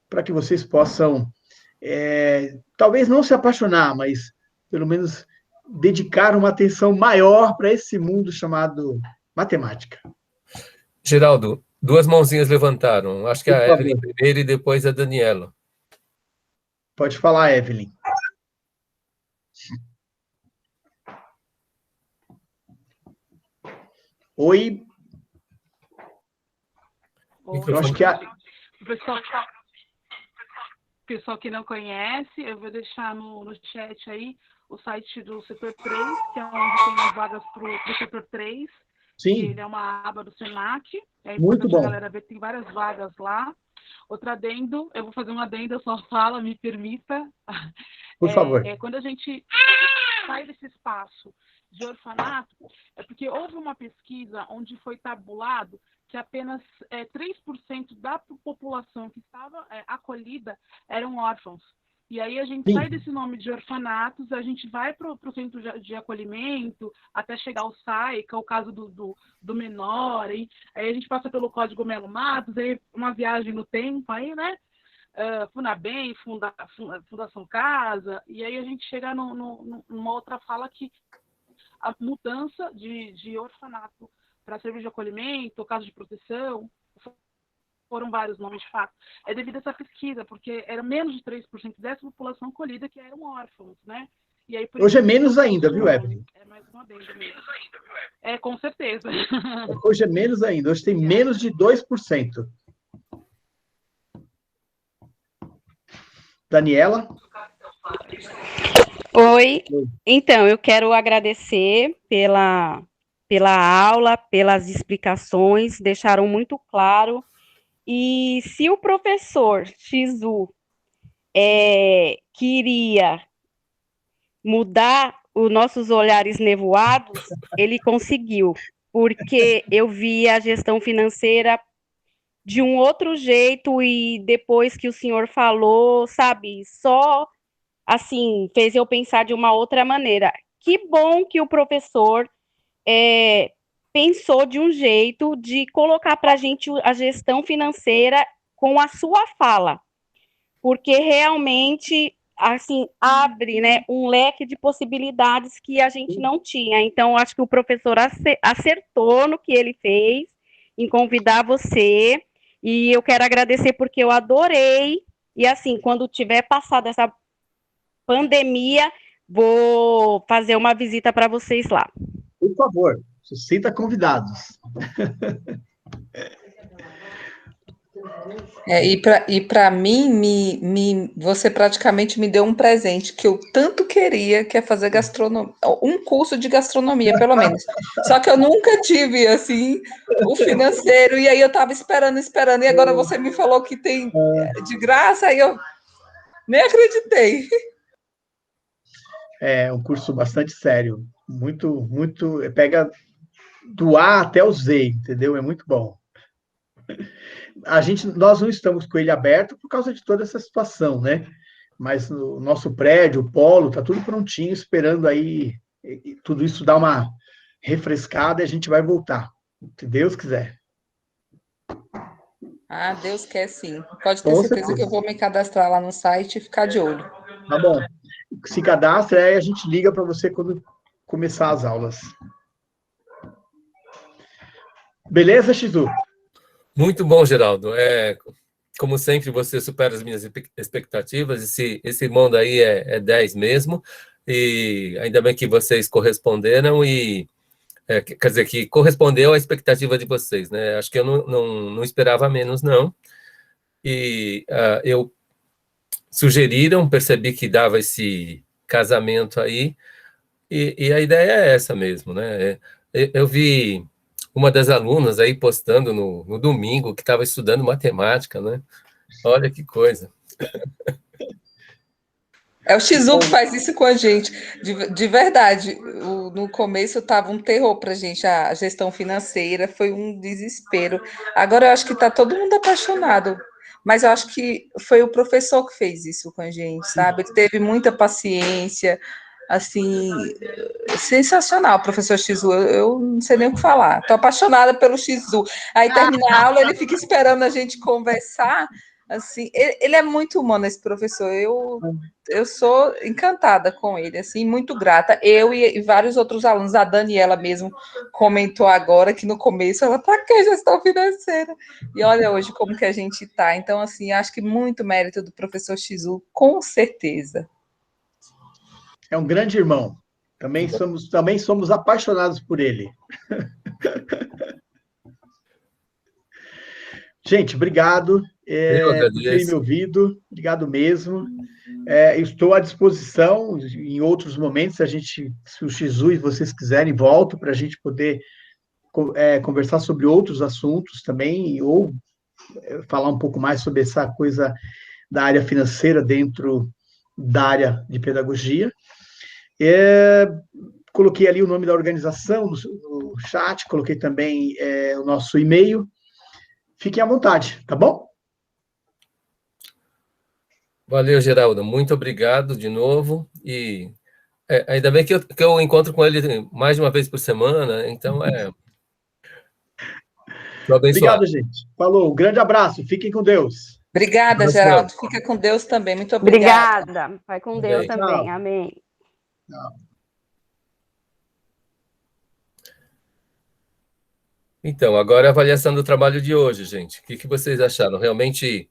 para que vocês possam, talvez não se apaixonar, mas pelo menos dedicar uma atenção maior para esse mundo chamado matemática. Geraldo, 2 mãozinhas levantaram. Acho que a Evelyn primeiro e depois a Daniela. Pode falar, Evelyn. Oi. Eu acho que pessoal que não conhece, eu vou deixar no chat aí o site do setor 3, que é onde tem as vagas para o setor 3. Sim. Ele é uma aba do Senac. É muito bom. A galera ver que tem várias vagas lá. Outro adendo, eu vou fazer um adendo, eu só falo, me permita. Por favor. Quando a gente sai desse espaço de orfanato, é porque houve uma pesquisa onde foi tabulado que apenas 3% da população que estava acolhida eram órfãos. E aí a gente sai desse nome de orfanatos, a gente vai para o centro de acolhimento, até chegar ao SAI, que é o caso do menor, aí a gente passa pelo Código Melo Matos, aí uma viagem no tempo, aí, né? Funabem, Fundação Casa, e aí a gente chega numa outra fala que a mudança de orfanato para serviço de acolhimento, casa de proteção, foram vários nomes de fato, é devido a essa pesquisa, porque era menos de 3% dessa população acolhida que eram órfãos, né? E aí, Hoje é menos ainda, viu, Evelyn? É mais uma vez mesmo. É, com certeza. Hoje é menos ainda, hoje tem menos de 2%. Daniela? Oi, então, eu quero agradecer pela aula, pelas explicações, deixaram muito claro. E se o professor Shizu queria mudar os nossos olhares nevoados, ele conseguiu, porque eu vi a gestão financeira de um outro jeito e depois que o senhor falou, sabe, só assim, fez eu pensar de uma outra maneira. Que bom que o professor pensou de um jeito de colocar para a gente a gestão financeira com a sua fala, porque realmente assim abre, né, um leque de possibilidades que a gente não tinha. Então, acho que o professor acertou no que ele fez em convidar você, e eu quero agradecer porque eu adorei. E assim, quando tiver passado essa pandemia, vou fazer uma visita para vocês lá. Por favor, se sinta convidados. E para mim, você praticamente me deu um presente que eu tanto queria, que é fazer gastronomia, um curso de gastronomia, pelo menos. Só que eu nunca tive, assim, o financeiro, e aí eu estava esperando, e agora você me falou que tem de graça, aí eu nem acreditei. É um curso bastante sério, muito, pega do A até o Z, entendeu? É muito bom. Nós não estamos com ele aberto por causa de toda essa situação, né? Mas o nosso prédio, o polo, tá tudo prontinho, esperando aí tudo isso dar uma refrescada e a gente vai voltar, se Deus quiser. Ah, Deus quer sim. Pode ter Com certeza certeza. que eu vou me cadastrar lá no site e ficar de olho. Tá bom. Se cadastra, aí a gente liga para você quando começar as aulas. Beleza, Shizu? Muito bom, Geraldo. Como sempre, você supera as minhas expectativas. Esse mundo aí é 10 mesmo. E ainda bem que vocês corresponderam e quer dizer, que correspondeu à expectativa de vocês, né? Acho que eu não esperava menos, não. E eu sugeriram, percebi que dava esse casamento aí, e a ideia é essa mesmo, né? Eu vi uma das alunas aí postando no domingo que estava estudando matemática, né? Olha que coisa. É o Shizu que faz isso com a gente, de verdade. No começo estava um terror para a gente, a gestão financeira foi um desespero. Agora eu acho que está todo mundo apaixonado, mas eu acho que foi o professor que fez isso com a gente, sabe? Ele teve muita paciência, assim, sensacional, professor Shizu. Eu não sei nem o que falar. Estou apaixonada pelo Shizu. Aí termina a aula, ele fica esperando a gente conversar. Assim, ele é muito humano, esse professor. Eu sou encantada com ele, assim, muito grata. Eu e vários outros alunos, a Daniela mesmo comentou agora que no começo ela tá que gestão financeira. E olha hoje como que a gente tá. Então, assim, acho que muito mérito do professor Shizu, com certeza. É um grande irmão. Também somos apaixonados por ele. Gente, obrigado por terem me ouvido. Obrigado mesmo. Estou à disposição em outros momentos, se o Shizu e vocês quiserem, volto para a gente poder conversar sobre outros assuntos também, ou falar um pouco mais sobre essa coisa da área financeira dentro da área de pedagogia. Coloquei ali o nome da organização no chat, coloquei também o nosso e-mail. Fiquem à vontade, tá bom? Valeu, Geraldo. Muito obrigado de novo. E ainda bem que eu encontro com ele mais de uma vez por semana, então Tô abençoado. Obrigado, gente. Falou, um grande abraço. Fiquem com Deus. Obrigada, Nós Geraldo. vamos. Fica com Deus também. Muito obrigada. Obrigada. Vai com Deus Amém. também. Tchau. Amém. Então, agora a avaliação do trabalho de hoje, gente. O que vocês acharam? Realmente,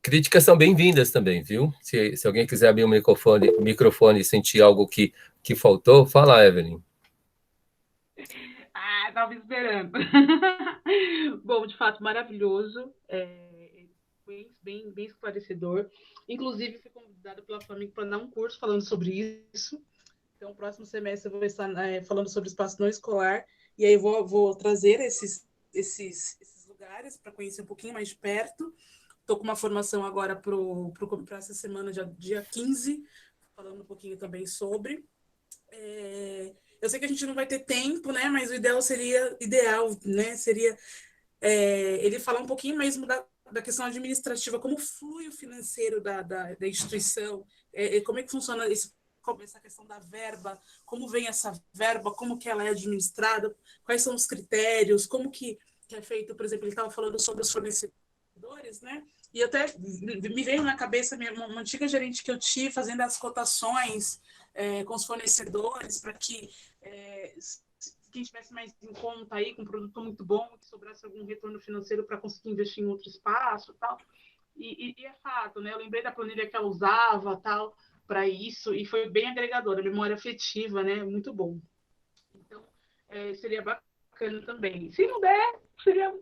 críticas são bem-vindas também, viu? Se alguém quiser abrir o microfone e sentir algo que faltou, fala, Evelyn. Estava esperando. Bom, de fato, maravilhoso. Bem esclarecedor. Inclusive, fui convidada pela Flamengo para dar um curso falando sobre isso. Então, próximo semestre eu vou estar falando sobre espaço não escolar. E aí eu vou trazer esses lugares para conhecer um pouquinho mais de perto. Estou com uma formação agora para essa semana, dia 15, falando um pouquinho também sobre. Eu sei que a gente não vai ter tempo, né? Mas o ideal seria, né? Seria ele falar um pouquinho mesmo da questão administrativa, como flui o financeiro da instituição, como é que funciona essa questão da verba, como vem essa verba, como que ela é administrada, quais são os critérios, como que é feito, por exemplo, ele estava falando sobre os fornecedores, né? E até me veio na cabeça uma antiga gerente que eu tive fazendo as cotações com os fornecedores para que quem tivesse mais em conta aí, com um produto muito bom, que sobrasse algum retorno financeiro para conseguir investir em outro espaço e tal. E é fato, né? Eu lembrei da planilha que ela usava, tal, para isso, e foi bem agregadora, memória afetiva, né? Muito bom. Então, seria bacana também. Se não der, seria,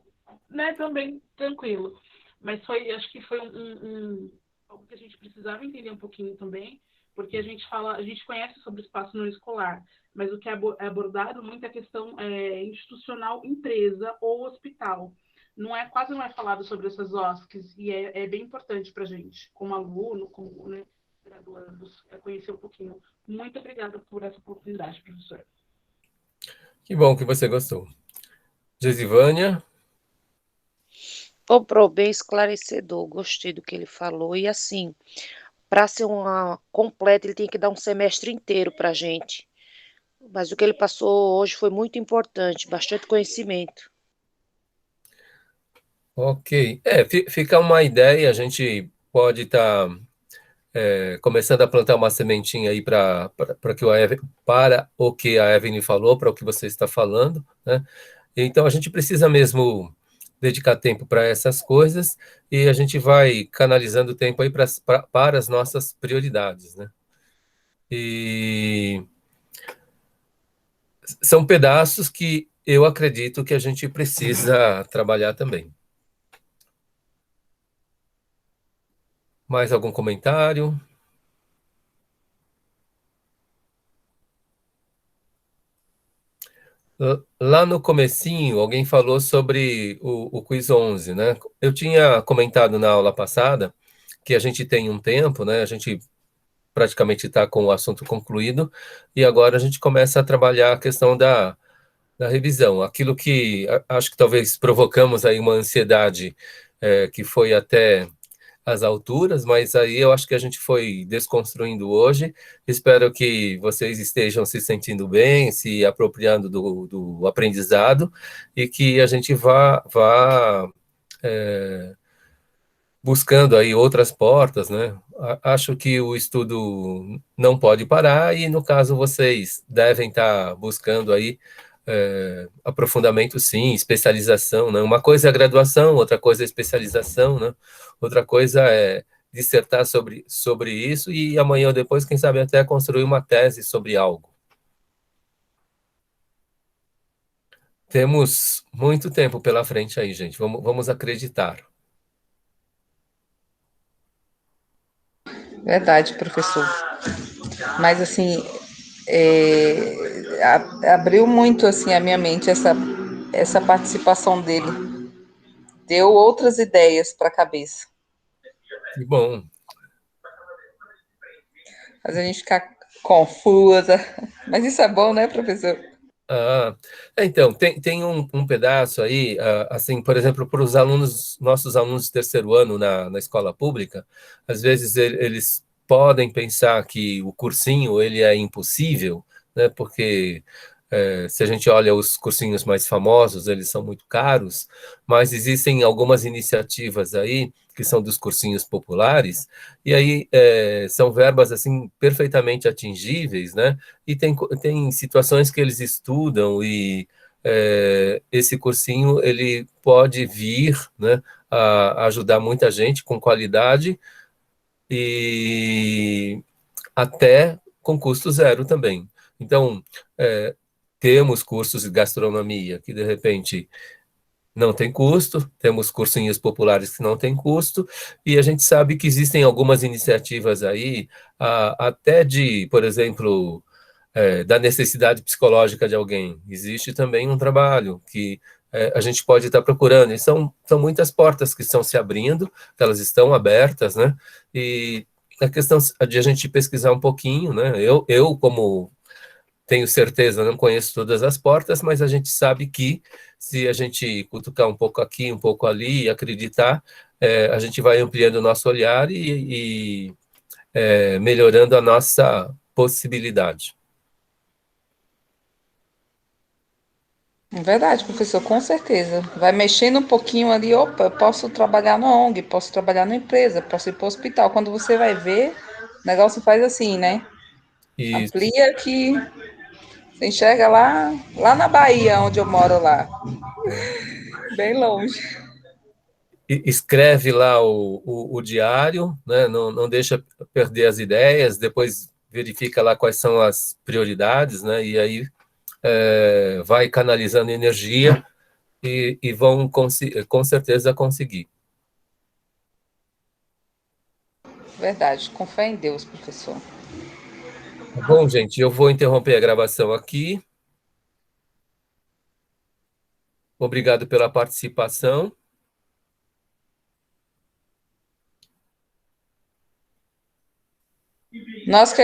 né, também tranquilo. Mas acho que foi algo que a gente precisava entender um pouquinho também, porque a gente conhece sobre o espaço não escolar, mas o que é abordado muito é a questão institucional, empresa ou hospital. Quase não é falado sobre essas OSCs, e é bem importante para a gente, como aluno, como, né, graduandos, conhecer um pouquinho. Muito obrigada por essa oportunidade, professor. Que bom que você gostou. Gesivânia? Pro bem esclarecedor, gostei do que ele falou. E assim, para ser uma completa, ele tem que dar um semestre inteiro para a gente. Mas o que ele passou hoje foi muito importante, bastante conhecimento. Ok. Fica uma ideia, a gente pode estar começando a plantar uma sementinha aí para o que a Evelyn falou, para o que você está falando, né? Então, a gente precisa mesmo dedicar tempo para essas coisas e a gente vai canalizando tempo aí para as nossas prioridades, né? E são pedaços que eu acredito que a gente precisa trabalhar também. Mais algum comentário? Lá no comecinho, alguém falou sobre o Quiz 11, né? Eu tinha comentado na aula passada que a gente tem um tempo, né? A gente praticamente está com o assunto concluído, e agora a gente começa a trabalhar a questão da revisão. Aquilo que acho que talvez provocamos aí uma ansiedade que foi até as alturas, mas aí eu acho que a gente foi desconstruindo hoje. Espero que vocês estejam se sentindo bem, se apropriando do aprendizado, e que a gente vá buscando aí outras portas, né? Acho que o estudo não pode parar e, no caso, vocês devem estar buscando aí aprofundamento, sim, especialização, né? Uma coisa é a graduação, outra coisa é a especialização, né? Outra coisa é dissertar sobre isso e amanhã ou depois, quem sabe, até construir uma tese sobre algo. Temos muito tempo pela frente aí, gente. Vamos acreditar. Verdade, professor. Mas, assim, abriu muito, assim, a minha mente essa participação dele. Deu outras ideias para a cabeça. Que bom. Faz a gente ficar confusa. Mas isso é bom, né, professor? Então, tem um pedaço aí, assim, por exemplo, para os nossos alunos de terceiro ano na escola pública, às vezes eles podem pensar que o cursinho ele é impossível, né, porque Se a gente olha os cursinhos mais famosos, eles são muito caros, mas existem algumas iniciativas aí que são dos cursinhos populares, e aí são verbas assim perfeitamente atingíveis, né? E tem situações que eles estudam e esse cursinho ele pode vir, né, a ajudar muita gente com qualidade e até com custo zero também. Então, temos cursos de gastronomia que, de repente, não tem custo, temos cursinhos populares que não têm custo, e a gente sabe que existem algumas iniciativas aí, até de, por exemplo, da necessidade psicológica de alguém. Existe também um trabalho que a gente pode estar procurando, e são muitas portas que estão se abrindo, que elas estão abertas, né? E a questão de a gente pesquisar um pouquinho, né? Eu como tenho certeza, não conheço todas as portas, mas a gente sabe que se a gente cutucar um pouco aqui, um pouco ali e acreditar, a gente vai ampliando o nosso olhar e melhorando a nossa possibilidade. É verdade, professor, com certeza. Vai mexendo um pouquinho ali, opa, eu posso trabalhar na ONG, posso trabalhar na empresa, posso ir para o hospital. Quando você vai ver, o negócio faz assim, né? E Amplia que você enxerga lá na Bahia, onde eu moro lá, bem longe. escreve lá o diário, né? Não deixa perder as ideias, depois verifica lá quais são as prioridades, né? E aí vai canalizando energia e vão com certeza conseguir. Verdade, com fé em Deus, professor. Tá bom, gente? Eu vou interromper a gravação aqui. Obrigado pela participação. Nós que